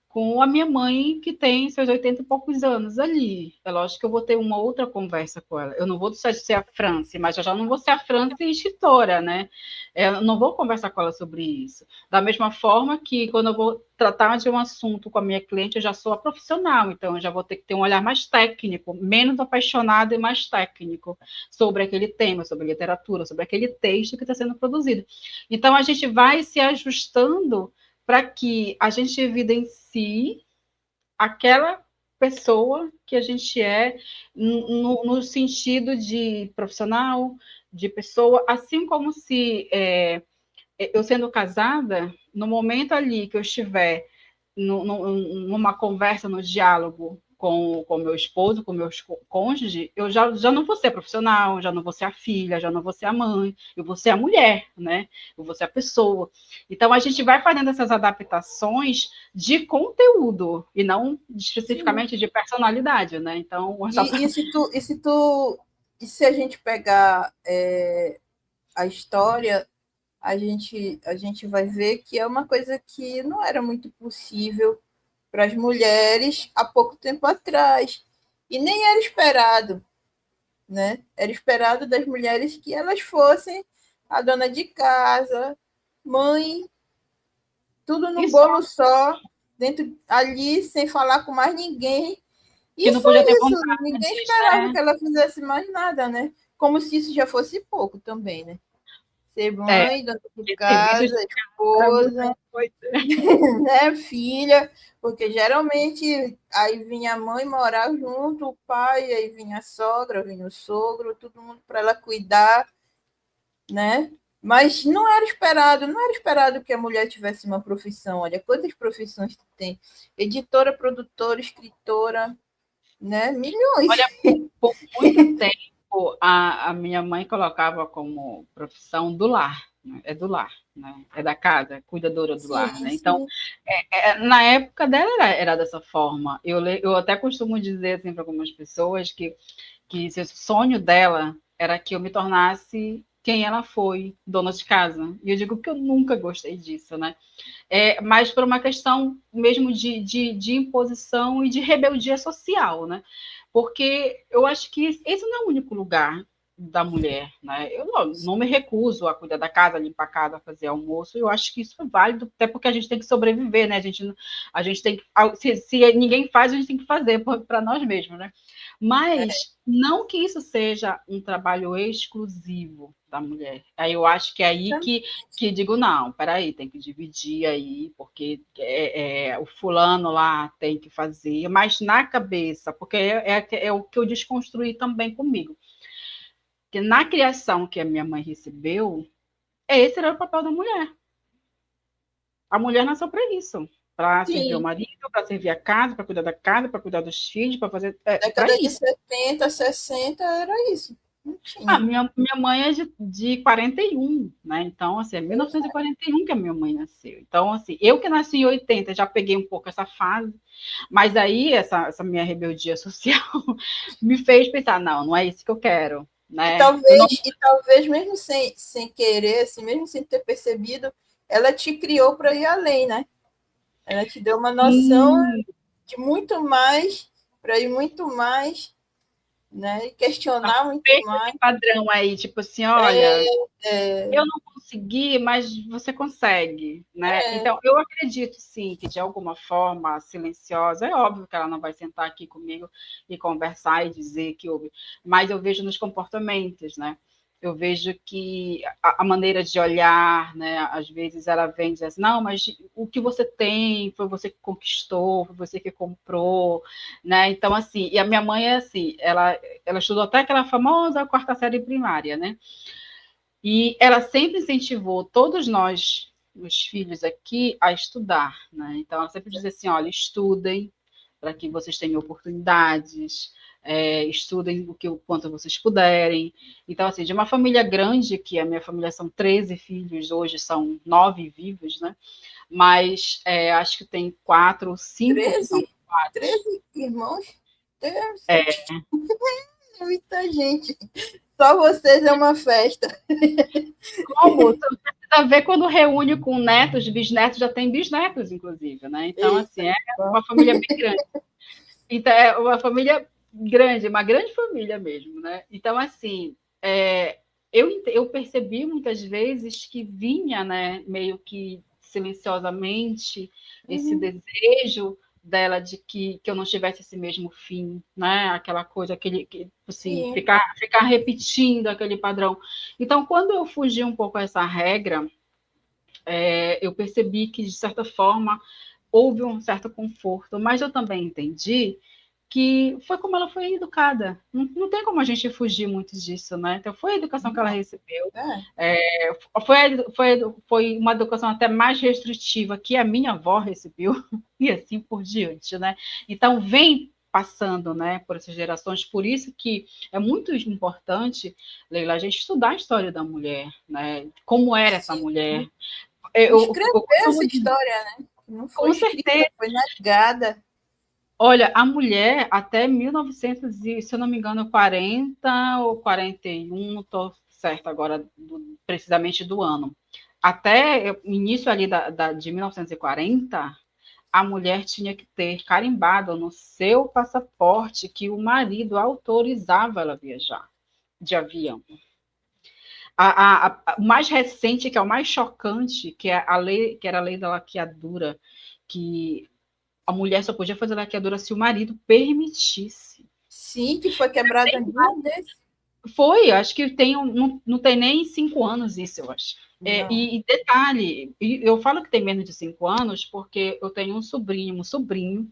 com a minha mãe, que tem seus 80 e poucos anos ali. É lógico que eu vou ter uma outra conversa com ela. Eu não vou deixar de ser a Franci, mas eu já não vou ser a Franci escritora, né? Eu não vou conversar com ela sobre isso. Da mesma forma que quando eu vou tratar de um assunto com a minha cliente, eu já sou a profissional, então eu já vou ter que ter um olhar mais técnico, menos apaixonado e mais técnico sobre aquele tema, sobre literatura, sobre aquele texto que está sendo produzido. Então a gente vai se ajustando para que a gente evidencie aquela pessoa que a gente é no sentido de profissional, de pessoa, assim como se eu sendo casada, no momento ali que eu estiver numa conversa, no diálogo com meu esposo, com meu cônjuge, eu já não vou ser profissional, já não vou ser a filha, já não vou ser a mãe, eu vou ser a mulher, né? Eu vou ser a pessoa. Então a gente vai fazendo essas adaptações de conteúdo e não Sim. especificamente de personalidade, né? Então, E se a gente pegar a história, a gente vai ver que é uma coisa que não era muito possível para as mulheres há pouco tempo atrás. E nem era esperado, né? Era esperado das mulheres que elas fossem a dona de casa, mãe, tudo num isso bolo só, dentro ali, sem falar com mais ninguém. que E não só podia ter isso, ninguém vontades, esperava que né? ela fizesse mais nada, né? Como se isso já fosse pouco também, né? Ser É, mãe, dona de que serviço casa, de era muita esposa, coisa. né, filha, porque geralmente aí vinha a mãe morar junto, o pai, aí vinha a sogra, vinha o sogro, todo mundo para ela cuidar, né? Mas não era esperado que a mulher tivesse uma profissão. Olha, quantas profissões tem? Editora, produtora, escritora, né? Milhões. Olha, por muito tempo, a minha mãe colocava como profissão do lar, né? É do lar, né? É da casa, cuidadora do lar, Sim, né? Então, sim. na época dela era dessa forma. Eu até costumo dizer assim para algumas pessoas que o sonho dela era que eu me tornasse quem ela foi, dona de casa. E eu digo que eu nunca gostei disso, né? Mas por uma questão mesmo de imposição e de rebeldia social, né? Porque eu acho que esse não é o único lugar da mulher, né? Eu não me recuso a cuidar da casa, limpar a casa, fazer almoço. Eu acho que isso é válido, até porque a gente tem que sobreviver, né? A gente tem que, se ninguém faz, a gente tem que fazer para nós mesmos, né? Mas não que isso seja um trabalho exclusivo da mulher. Aí eu acho que é aí que digo, não, peraí, tem que dividir aí, porque o fulano lá tem que fazer, mas na cabeça, porque é o que eu desconstruí também comigo. Que na criação que a minha mãe recebeu, esse era o papel da mulher. A mulher nasceu para isso. Para servir o Sim. marido, para servir a casa, para cuidar da casa, para cuidar dos filhos, para fazer. Para Década de isso. 70, 60 era isso. Não Ah, tinha. minha mãe é de 41, né? Então, assim, é 1941 que a minha mãe nasceu. Então, assim, eu que nasci em 80 já peguei um pouco essa fase, mas aí essa minha rebeldia social me fez pensar, não é isso que eu quero, né? Eu não, E talvez mesmo sem querer, assim, mesmo sem ter percebido, ela te criou para ir além, né? Ela te deu uma noção Sim, de muito mais, para ir muito mais, né? E questionar muito perca mais. esse padrão aí, tipo assim, olha, É, eu não consegui, mas você consegue, né? Então, eu acredito, sim, que de alguma forma silenciosa, é óbvio que ela não vai sentar aqui comigo e conversar e dizer que houve, mas eu vejo nos comportamentos, né? Eu vejo que a maneira de olhar, né? Às vezes ela vem e diz assim, não, mas o que você tem foi você que conquistou, foi você que comprou, né? Então, assim, e a minha mãe é assim, ela estudou até aquela famosa quarta série primária, né? E ela sempre incentivou todos nós, os filhos aqui, a estudar, né? Então, ela sempre dizia assim: olha, estudem para que vocês tenham oportunidades, estudem o quanto vocês puderem. Então, assim, de uma família grande, que a minha família são 13 filhos, hoje são 9 vivos, né? Mas acho que tem 4 ou 5 que são 13, padres. 13 irmãos? Deus, É, muita gente. Só vocês é uma festa. como? Você precisa ver quando reúne com netos, bisnetos, já tem bisnetos, inclusive, né? Então, Eita, assim, é uma família bem grande. Então, é uma família grande, uma grande família mesmo, né? Então, assim, eu percebi muitas vezes que vinha, né, meio que silenciosamente, esse desejo dela de que eu não tivesse esse mesmo fim, né? Aquela coisa, assim, sim. ficar repetindo aquele padrão. Então, quando eu fugi um pouco a essa regra, eu percebi que, de certa forma, houve um certo conforto, mas eu também entendi que foi como ela foi educada. Não tem como a gente fugir muito disso, né? Então, foi a educação que ela Não, recebeu. é. Foi uma educação até mais restritiva que a minha avó recebeu, e assim por diante, né? Então, vem passando, né, por essas gerações, por isso que é muito importante, Leila, a gente estudar a história da mulher, né? Como era essa Sim. mulher. Eu Escrever essa costumo dizer, história, né? Não foi com escrita, certeza. foi negada. Olha, a mulher até 1900 e, se eu não me engano, 40 ou 41, não estou certa agora precisamente do ano. Até o início ali de 1940, a mulher tinha que ter carimbado no seu passaporte que o marido autorizava ela viajar de avião. O mais recente, que é o mais chocante, que é a lei, que era a lei da laqueadura, que a mulher só podia fazer laqueadura se o marido permitisse. Sim, que foi quebrada um dia desse. Foi, acho que não tem nem 5 anos isso, eu acho. Não. E detalhe, eu falo que tem menos de 5 anos porque eu tenho um sobrinho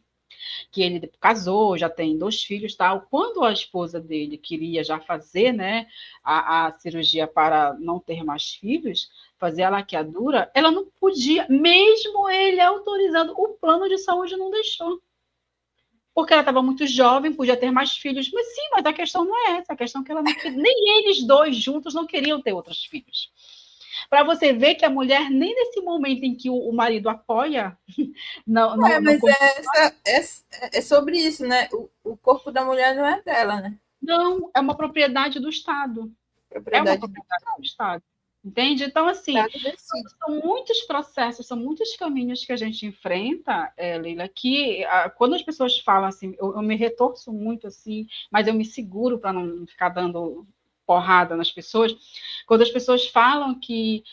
que ele casou, já tem 2 filhos, tal. Quando a esposa dele queria já fazer, né, a cirurgia para não ter mais filhos, fazer a laqueadura, ela não podia, mesmo ele autorizando, o plano de saúde não deixou. Porque ela estava muito jovem, podia ter mais filhos. Mas sim, mas a questão não é essa. A questão é que ela não queria, nem eles dois juntos não queriam ter outros filhos. Para você ver que a mulher, nem nesse momento em que o marido apoia, não, não, não, Mas é sobre isso, né? O corpo da mulher não é dela, né? não, é uma propriedade do Estado. É uma Propriedade do propriedade do Estado. Entende? Então, assim, Estado decide. são muitos processos, são muitos caminhos que a gente enfrenta, Leila, que quando as pessoas falam assim, eu me retorço muito assim, mas eu me seguro para não ficar dando porrada nas pessoas, quando as pessoas falam que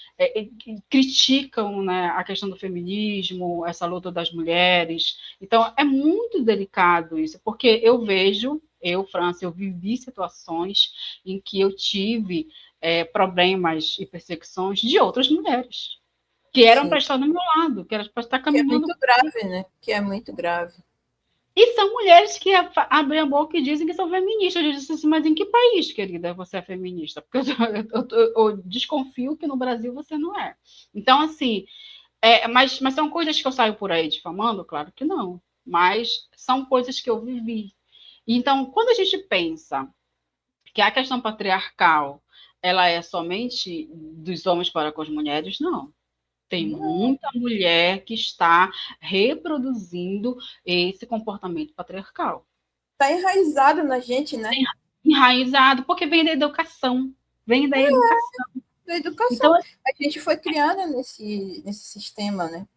criticam, né, a questão do feminismo, essa luta das mulheres, então é muito delicado isso, porque França, eu vivi situações em que eu tive problemas e perseguições de outras mulheres, que eram Sim. para estar do meu lado, que eram para estar Que é caminhando. muito grave, né? Que é muito grave. E são mulheres que abrem a boca e dizem que são feministas. Eu disse assim, mas em que país, querida, você é feminista? Porque eu desconfio que no Brasil você não é. Então, assim, mas são coisas que eu saio por aí difamando? Claro que não. Mas são coisas que eu vivi. Então, quando a gente pensa que a questão patriarcal ela é somente dos homens para com as mulheres, não. Tem Não, muita mulher que está reproduzindo esse comportamento patriarcal. tá enraizado na gente, né? Enraizado, porque vem da educação. Vem da educação. Da educação. Então, A gente foi criada nesse sistema, né?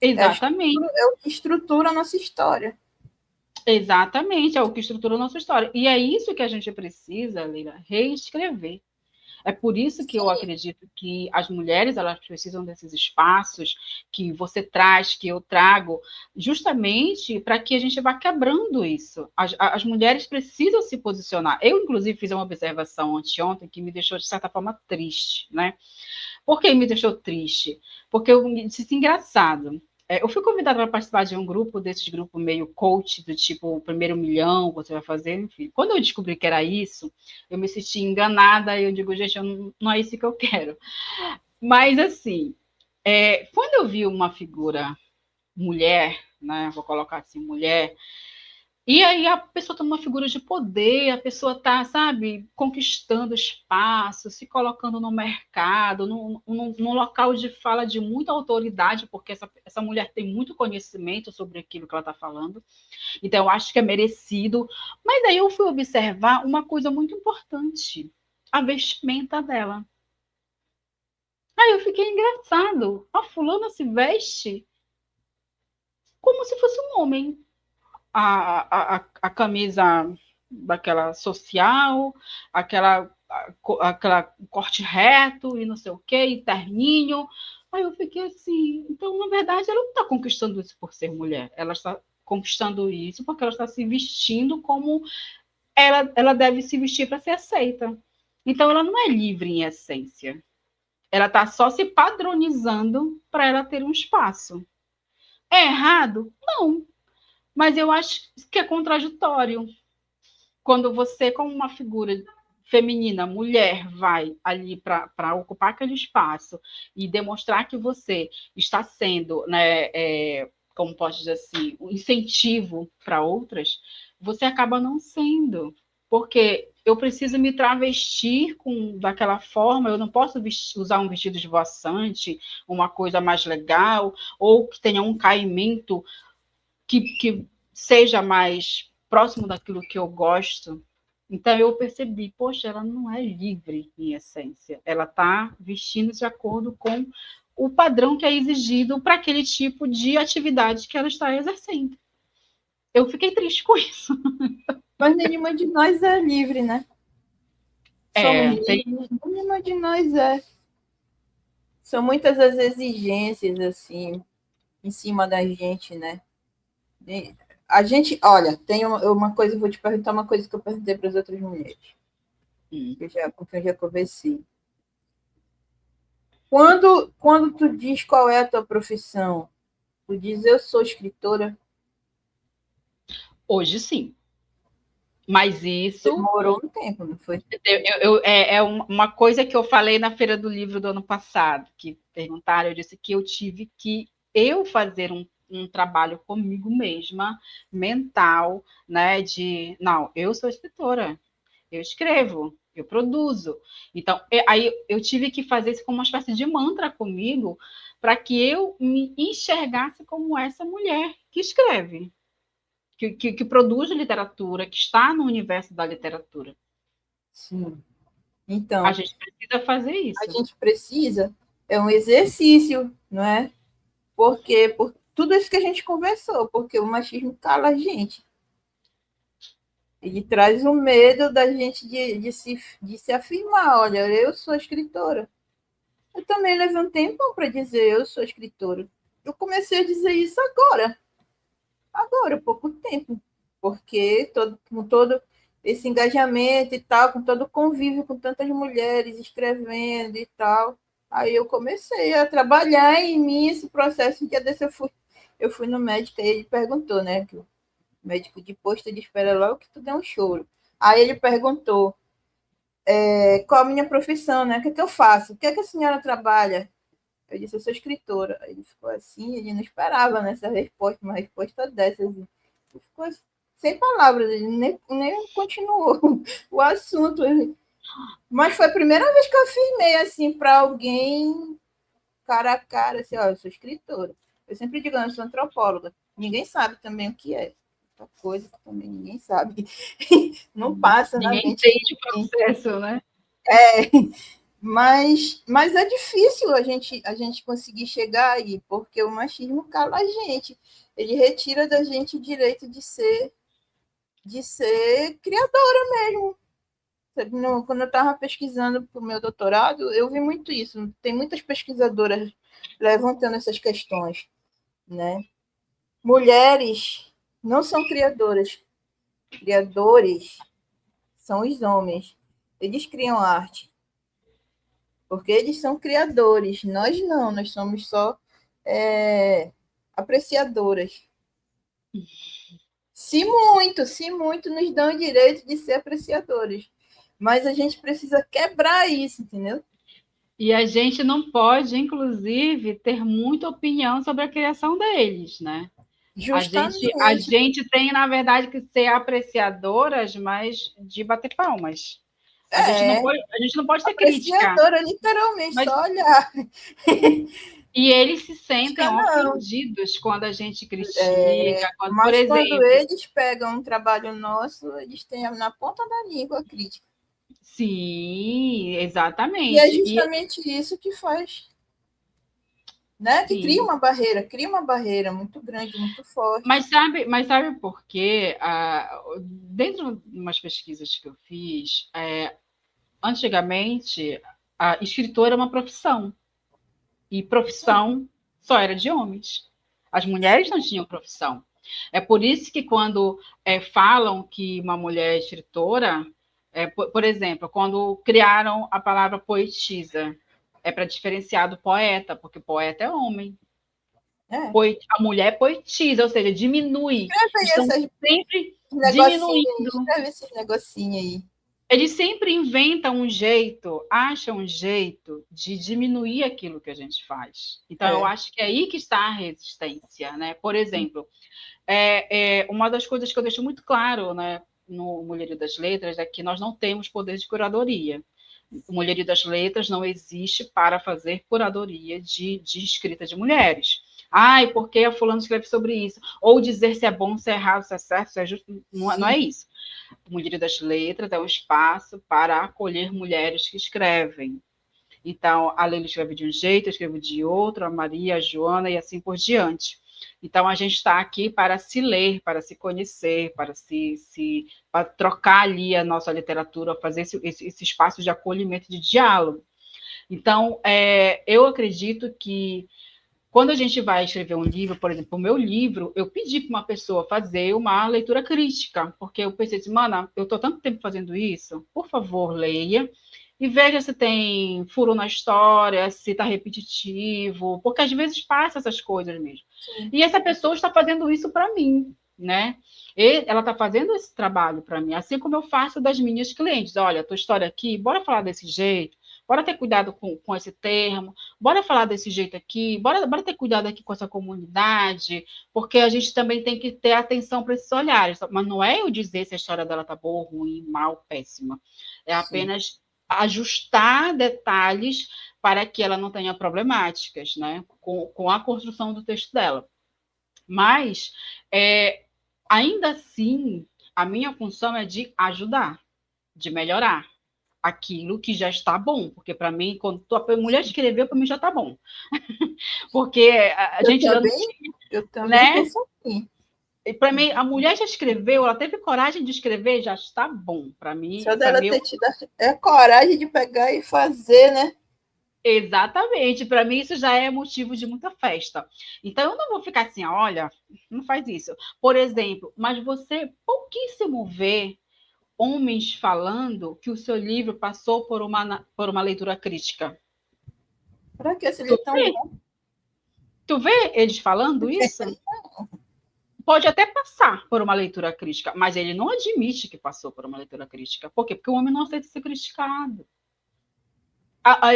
Exatamente. É o que estrutura a nossa história. Exatamente, é o que estrutura a nossa história. E é isso que a gente precisa, Leila, reescrever. É por isso que eu acredito que as mulheres elas precisam desses espaços que você traz, que eu trago, justamente para que a gente vá quebrando isso. As mulheres precisam se posicionar. Eu, inclusive, fiz uma observação anteontem que me deixou, de certa forma, triste, né? Por que me deixou triste? Porque eu me disse engraçado. Eu fui convidada para participar de um grupo, desses grupos meio coach, do tipo, o primeiro milhão que você vai fazer, enfim. Quando eu descobri que era isso, eu me senti enganada e eu digo, gente, não é isso que eu quero. Mas, assim, quando eu vi uma figura mulher, né, vou colocar assim, mulher, e aí a pessoa está numa figura de poder, a pessoa está, sabe, conquistando espaço, se colocando no mercado, num local de fala de muita autoridade, porque essa mulher tem muito conhecimento sobre aquilo que ela está falando. Então, eu acho que é merecido. Mas aí eu fui observar uma coisa muito importante: a vestimenta dela. Aí eu fiquei engraçado. A fulana se veste como se fosse um homem. A camisa daquela social, aquela corte reto e não sei o que, e terninho. Aí eu fiquei assim, então, na verdade, ela não está conquistando isso por ser mulher, ela está conquistando isso porque ela está se vestindo como ela deve se vestir para ser aceita. Então, ela não é livre em essência. Ela está só se padronizando para ela ter um espaço. É errado? Não. Mas eu acho que é contraditório. Quando você, como uma figura feminina, mulher, vai ali para ocupar aquele espaço e demonstrar que você está sendo, né, como posso dizer assim, um incentivo para outras, você acaba não sendo. Porque eu preciso me travestir daquela forma, eu não posso usar um vestido esvoaçante, uma coisa mais legal, ou que tenha um caimento que seja mais próximo daquilo que eu gosto. Então eu percebi, poxa, ela não é livre em essência. Ela está vestindo de acordo com o padrão que é exigido para aquele tipo de atividade que ela está exercendo. Eu fiquei triste com isso. Mas nenhuma de nós é livre, né? Somos Tem... livres, nenhuma de nós é. São muitas as exigências, assim, em cima da gente, né? A gente, olha, tem uma coisa, vou te perguntar uma coisa que eu perguntei para as outras mulheres, com quem eu já conversei. Quando tu diz qual é a tua profissão, tu diz eu sou escritora. Hoje sim. Mas isso demorou um tempo, não foi? é uma coisa que eu falei na Feira do Livro do ano passado, que perguntaram, eu disse que eu tive que fazer um trabalho comigo mesma, mental, né? Não, eu sou escritora, eu escrevo, eu produzo. Então, aí eu tive que fazer isso como uma espécie de mantra comigo, para que eu me enxergasse como essa mulher que escreve, que produz literatura, que está no universo da literatura. Sim. A Então, gente precisa fazer a isso. gente precisa, é um exercício, não é? Porque por tudo isso que a gente conversou, porque o machismo cala a gente. Ele traz o medo da gente de se afirmar, olha, eu sou escritora. Eu também levei um tempo para dizer eu sou escritora. Eu comecei a dizer isso agora, pouco tempo, porque com todo esse engajamento e tal, com todo o convívio com tantas mulheres escrevendo e tal, aí eu comecei a trabalhar em mim esse processo. Um dia desse eu fui no médico e ele perguntou, né, que o médico de posto de espera logo que tu der um choro. Aí ele perguntou qual a minha profissão, né, o que é que eu faço, o que é que a senhora trabalha? Eu disse, eu sou escritora. Aí ele ficou assim, ele não esperava nessa resposta, uma resposta dessas. Ele ficou sem palavras, ele nem continuou o assunto. Mas foi a primeira vez que eu afirmei assim para alguém, cara a cara, assim, ó, eu sou escritora. Eu sempre digo, eu sou antropóloga. Ninguém sabe também o que é. Outra coisa que também ninguém sabe. Não passa na Ninguém mente de entende o ninguém. processo, né? Mas é difícil a gente conseguir chegar aí, porque o machismo cala a gente. Ele retira da gente o direito de ser criadora mesmo. Quando eu estava pesquisando para o meu doutorado, eu vi muito isso. Tem muitas pesquisadoras levantando essas questões, né? Mulheres não são criadoras. Criadores são os homens. Eles criam arte, porque eles são criadores. Nós não, nós somos só apreciadoras. Se muito, nos dão o direito de ser apreciadores. Mas a gente precisa quebrar isso, entendeu? E a gente não pode, inclusive, ter muita opinião sobre a criação deles, né? A Justamente. gente tem, na verdade, que ser apreciadoras, mas de bater palmas. A gente não pode ter crítica. Apreciadora, literalmente, Mas, só olhar. e eles se sentem Não. ofendidos quando a gente critica, quando, por Mas quando exemplo, eles pegam um trabalho nosso, eles têm na ponta da língua a crítica. sim, E é exatamente. justamente isso que faz, né? Que Sim. cria uma barreira muito grande, muito forte. Mas sabe por quê? Dentro de umas pesquisas que eu fiz, antigamente, a escritora é uma profissão. E profissão só era de homens. As mulheres não tinham profissão. É por isso que quando falam que uma mulher é escritora, por exemplo, quando criaram a palavra poetisa, é para diferenciar do poeta, porque poeta é homem. É. A mulher poetisa, ou seja, diminui. Escreve aí Estão esses sempre negocinhos aí. diminuindo. Escreve esses negocinhos aí. Eles sempre inventam um jeito, acham um jeito de diminuir aquilo que a gente faz. Então, eu É. acho que é aí que está a resistência, né? Por exemplo, uma das coisas que eu deixo muito claro, né, no Mulherio das Letras é que nós não temos poder de curadoria. O Mulherio das Letras não existe para fazer curadoria de escrita de mulheres. Ai, porque a fulano escreve sobre isso? Ou dizer se é bom, se é errado, se é certo, se é justo. Não é isso. O Mulherio das Letras é um espaço para acolher mulheres que escrevem. Então, a Leila escreve de um jeito, eu escrevo de outro, a Maria, a Joana e assim por diante. Então, a gente está aqui para se ler, para se conhecer, para trocar ali a nossa literatura, fazer esse espaço de acolhimento, de diálogo. Então, eu acredito que quando a gente vai escrever um livro, por exemplo, o meu livro, eu pedi para uma pessoa fazer uma leitura crítica, porque eu pensei assim, mana, eu estou tanto tempo fazendo isso, por favor, leia e veja se tem furo na história, se está repetitivo, porque às vezes passa essas coisas mesmo. Sim. E essa pessoa está fazendo isso para mim, né? E ela está fazendo esse trabalho para mim, assim como eu faço das minhas clientes. Olha, a tua história aqui, bora falar desse jeito, bora ter cuidado com esse termo, bora falar desse jeito aqui, bora ter cuidado aqui com essa comunidade, porque a gente também tem que ter atenção para esses olhares. Mas não é eu dizer se a história dela tá boa, ruim, mal, péssima. É Sim. apenas ajustar detalhes para que ela não tenha problemáticas, né, com a construção do texto dela. Mas, ainda assim, a minha função é de ajudar, de melhorar aquilo que já está bom, porque para mim, quando a mulher escreveu, para mim já está bom. Porque a Eu gente ainda não também, tinha, eu também né? penso assim. E para mim, a mulher já escreveu, ela teve coragem de escrever, já está bom. Para mim, Só dela ter tido a coragem de pegar e fazer, né? exatamente, para mim isso já é motivo de muita festa. Então eu não vou ficar assim, olha, não faz isso. Por exemplo, mas você pouquíssimo vê homens falando que o seu livro passou por uma leitura crítica. Para que se ele Tu é tão vê? bom? Tu vê eles falando isso? Pode até passar por uma leitura crítica, mas ele não admite que passou por uma leitura crítica. Por quê? Porque o homem não aceita ser criticado.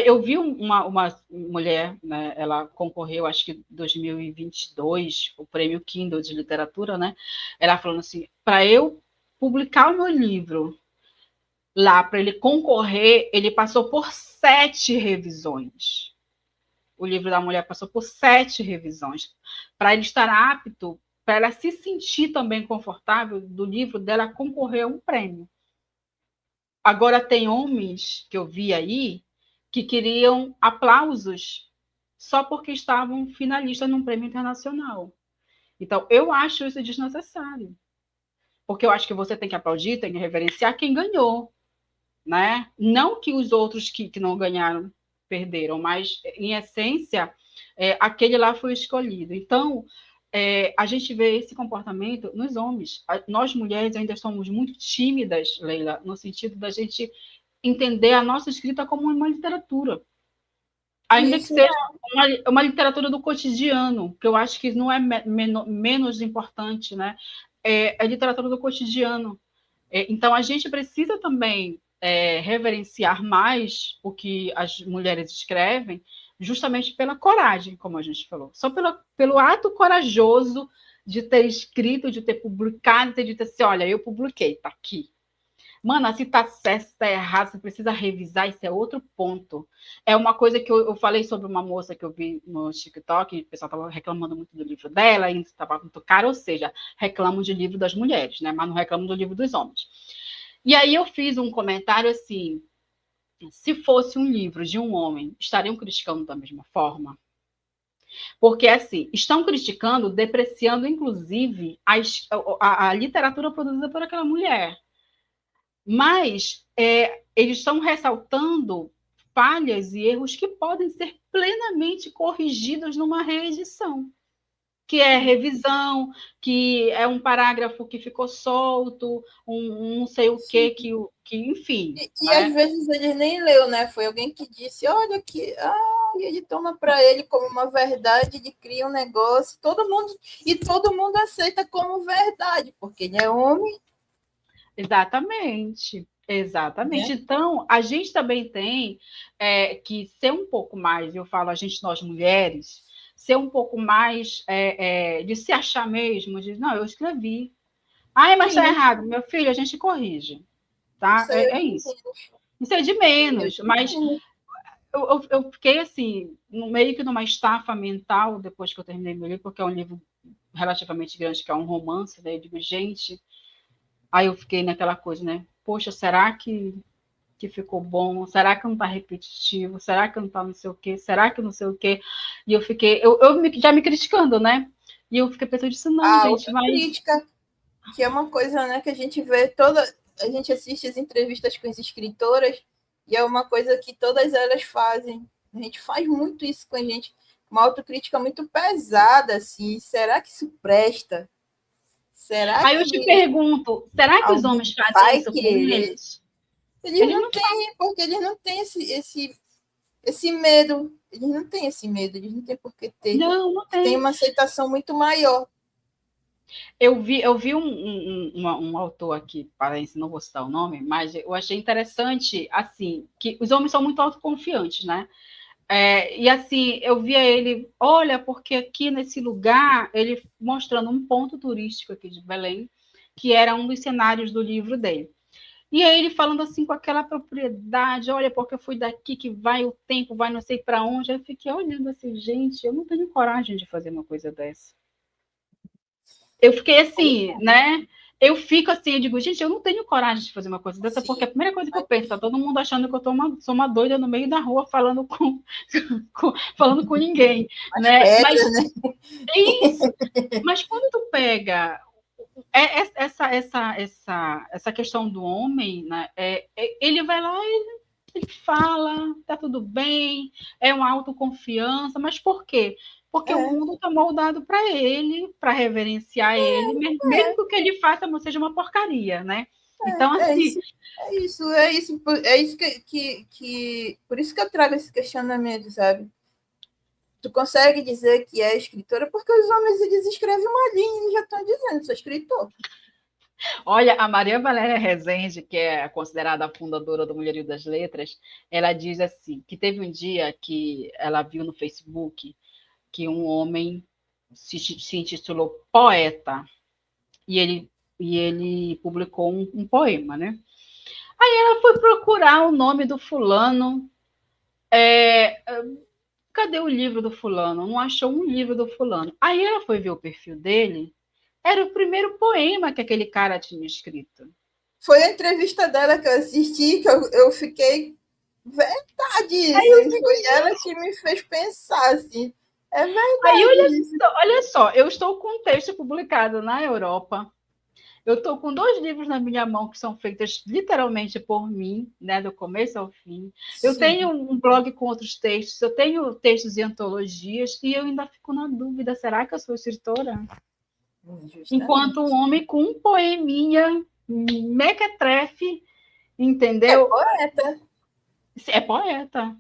Eu vi uma mulher, né, ela concorreu, acho que em 2022, o prêmio Kindle de literatura, né? Ela falando assim, para eu publicar o meu livro lá, para ele concorrer, ele passou por 7 revisões. O livro da mulher passou por 7 revisões. Para ele estar apto, para ela se sentir também confortável do livro dela concorrer a um prêmio. Agora, tem homens que eu vi aí que queriam aplausos só porque estavam finalistas num prêmio internacional. Então, eu acho isso desnecessário. Porque eu acho que você tem que aplaudir, tem que reverenciar quem ganhou, né? Não que os outros que não ganharam perderam, mas, em essência, aquele lá foi escolhido. Então, a gente vê esse comportamento nos homens. Nós, mulheres, ainda somos muito tímidas, Leila, no sentido da gente entender a nossa escrita como uma literatura. Ainda que Isso seja uma literatura do cotidiano, que eu acho que não é menos importante, né? É literatura do cotidiano. Então, a gente precisa também reverenciar mais o que as mulheres escrevem, justamente pela coragem, como a gente falou. Só pelo ato corajoso de ter escrito, de ter publicado, de ter dito assim, olha, eu publiquei, está aqui. Mano, se tá certo, se tá errado, você precisa revisar, isso é outro ponto. É uma coisa que eu falei sobre uma moça que eu vi no TikTok, o pessoal tava reclamando muito do livro dela, e estava muito caro, ou seja, reclamam de livro das mulheres, né? Mas não reclamam do livro dos homens. E aí eu fiz um comentário assim: se fosse um livro de um homem, estariam criticando da mesma forma? Porque, assim, estão criticando, depreciando, inclusive, a literatura produzida por aquela mulher. Mas eles estão ressaltando falhas e erros que podem ser plenamente corrigidos numa reedição, que é revisão, que é um parágrafo que ficou solto, um não sei o quê, que enfim. e às Né? vezes ele nem leu, né? Foi alguém que disse, olha aqui, e ele toma para ele como uma verdade, ele cria um negócio, todo mundo aceita como verdade, porque ele é homem, Exatamente. Exatamente. né? Então, a gente também tem que ser um pouco mais, eu falo a gente, nós mulheres, ser um pouco mais de se achar mesmo, de não, eu escrevi. Ai, mas está Sim, errado. Meu filho, a gente corrige, tá? isso aí É isso. Isso é de menos, mas eu eu fiquei assim, meio que numa estafa mental depois que eu terminei meu livro, porque é um livro relativamente grande, que é um romance, né? Eu digo, gente, aí eu fiquei naquela coisa, né? Poxa, será que ficou bom? Será que não está repetitivo? Será que não está não sei o quê? Será que não sei o quê? E eu fiquei, já me criticando, né? E eu fiquei pensando disso, não, a gente, mas autocrítica, que é uma coisa, né, que a gente vê toda, a gente assiste as entrevistas com as escritoras e é uma coisa que todas elas fazem. A gente faz muito isso com a gente, uma autocrítica muito pesada, assim. Será que isso presta? Será aí eu te que pergunto, será que os alguém homens fazem vai isso com querer? eles? Eles Eles não não fazem. têm, porque eles não têm esse medo. Eles não têm esse medo, eles não têm por que ter. Não, não Tem tem. uma aceitação muito maior. Eu vi um autor aqui, parece, não vou citar o nome, mas eu achei interessante, assim, que os homens são muito autoconfiantes, né? E assim, eu via ele, olha, porque aqui nesse lugar, ele mostrando um ponto turístico aqui de Belém, que era um dos cenários do livro dele. E aí ele falando assim com aquela propriedade, olha, porque eu fui daqui que vai o tempo, vai não sei para onde. Eu fiquei olhando assim, gente, eu não tenho coragem de fazer uma coisa dessa. Eu fiquei assim, né? Eu fico assim, eu digo, gente, eu não tenho coragem de fazer uma coisa dessa, porque a Sim, primeira coisa que eu penso, tá todo mundo achando que eu sou uma doida no meio da rua falando falando com ninguém, as né? pedras, né? É isso. Mas quando tu pega essa questão do homem, né? Ele vai lá e ele fala, tá tudo bem, é uma autoconfiança, mas por quê? Porque o É, mundo está moldado para ele, para reverenciar ele, mesmo que o que ele faça não seja uma porcaria, né? Então, é assim, isso, é isso por isso que eu trago esse questionamento, sabe? Tu consegue dizer que é escritora porque os homens eles escrevem uma linha e já estão dizendo, sou escritor. olha, a Maria Valéria Rezende, que é considerada a fundadora do Mulherio das Letras, ela diz assim, que teve um dia que ela viu no Facebook que um homem se intitulou Poeta, e ele publicou um poema, né? Ela foi procurar o nome do fulano. é, Cadê o livro do fulano? Não achou um livro do fulano. Aí ela foi ver o perfil dele, era o primeiro poema que aquele cara tinha escrito. Foi a entrevista dela que eu assisti, que eu fiquei. Verdade Aí isso. eu digo, Foi ela que me fez pensar, assim. É aí verdade isso. olha só, eu estou com um texto publicado na Europa. Eu estou com 2 livros na minha mão que são feitos literalmente por mim, né, do começo ao fim. Eu tenho Sim, um blog com outros textos, eu tenho textos e antologias, e eu ainda fico na dúvida: será que eu sou escritora? Enquanto um justamente. homem com um poeminha mequetrefe, É entendeu? poeta. É poeta.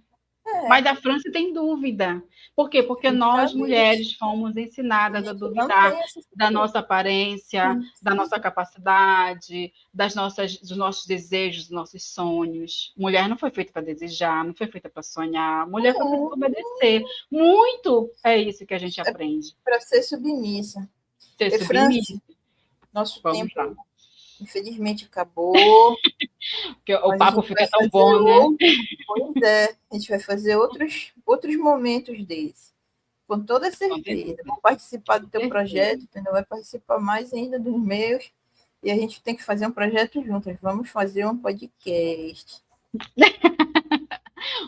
É, Mas a França tem dúvida. Por quê? Porque nós, justamente. mulheres, fomos A ensinadas a gente não duvidar tem essa da estrutura. nossa aparência, da nossa capacidade, dos nossos desejos, dos nossos sonhos. Mulher não foi feita para desejar, não foi feita para sonhar. Mulher foi feita para obedecer. Muito é isso que a gente É aprende. para ser submissa. Ser E, submissa. Franci, nosso Vamos lá. tempo, infelizmente, acabou. Porque o Mas a papo gente vai fica tão fazer bom, né? pois é, a gente vai fazer outros momentos desses. Com toda Com certeza. certeza. Vou participar do Com teu certeza. projeto, tu ainda vai participar mais ainda dos meus. E a gente tem que fazer um projeto juntas. Vamos fazer um podcast.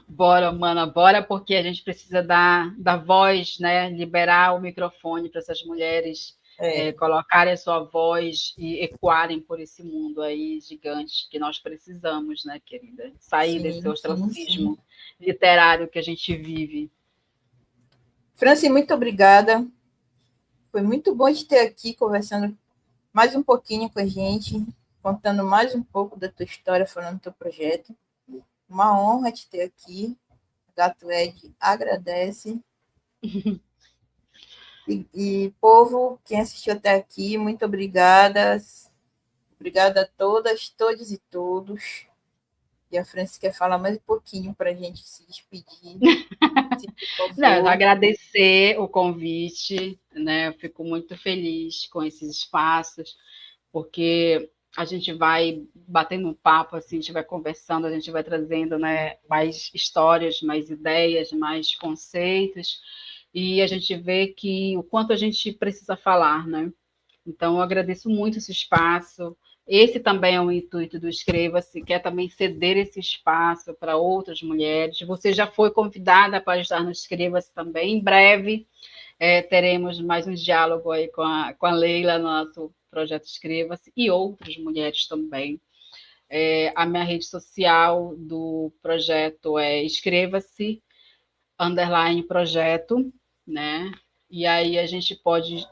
Bora, mana, bora, porque a gente precisa dar voz, né? Liberar o microfone para essas mulheres É, colocarem a sua voz e ecoarem por esse mundo aí gigante que nós precisamos, né, querida? Sair desse sim, sim, sim. ostracismo literário que a gente vive. Franci, muito obrigada. Foi muito bom te ter aqui conversando mais um pouquinho com a gente, contando mais um pouco da tua história, falando do teu projeto. Uma honra te ter aqui. Gato Ed agradece. Povo, quem assistiu até aqui, muito obrigada. Obrigada a todas, todos e todos. E a Francis quer falar mais um pouquinho para a gente se despedir, se por Não, favor. agradecer o convite, né? Eu fico muito feliz com esses espaços, porque a gente vai batendo um papo, assim, a gente vai conversando, a gente vai trazendo, né, mais histórias, mais ideias, mais conceitos, e a gente vê que o quanto a gente precisa falar, né? Então, eu agradeço muito esse espaço. Esse também é o intuito do Escreva-se, quer também ceder esse espaço para outras mulheres. Você já foi convidada para estar no Escreva-se também. Em breve, teremos mais um diálogo aí com a Leila no nosso projeto Escreva-se e outras mulheres também. A minha rede social do projeto é Escreva-se _projeto, né? E aí a gente pode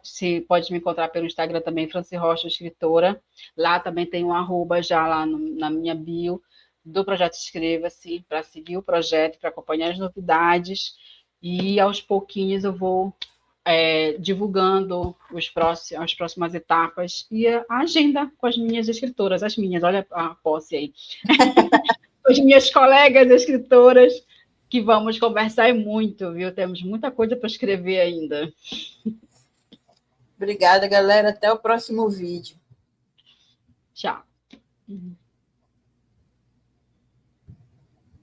me encontrar pelo Instagram também, Franci Rocha Escritora. Lá também tem um arroba já lá na minha bio do projeto Escreva-se, para seguir o projeto, para acompanhar as novidades. E aos pouquinhos eu vou divulgando as próximas etapas e a agenda com as minhas escritoras, as minhas, olha a posse aí, as minhas colegas escritoras, que vamos conversar muito, viu? Temos muita coisa para escrever ainda. Obrigada, galera. Até o próximo vídeo. Tchau.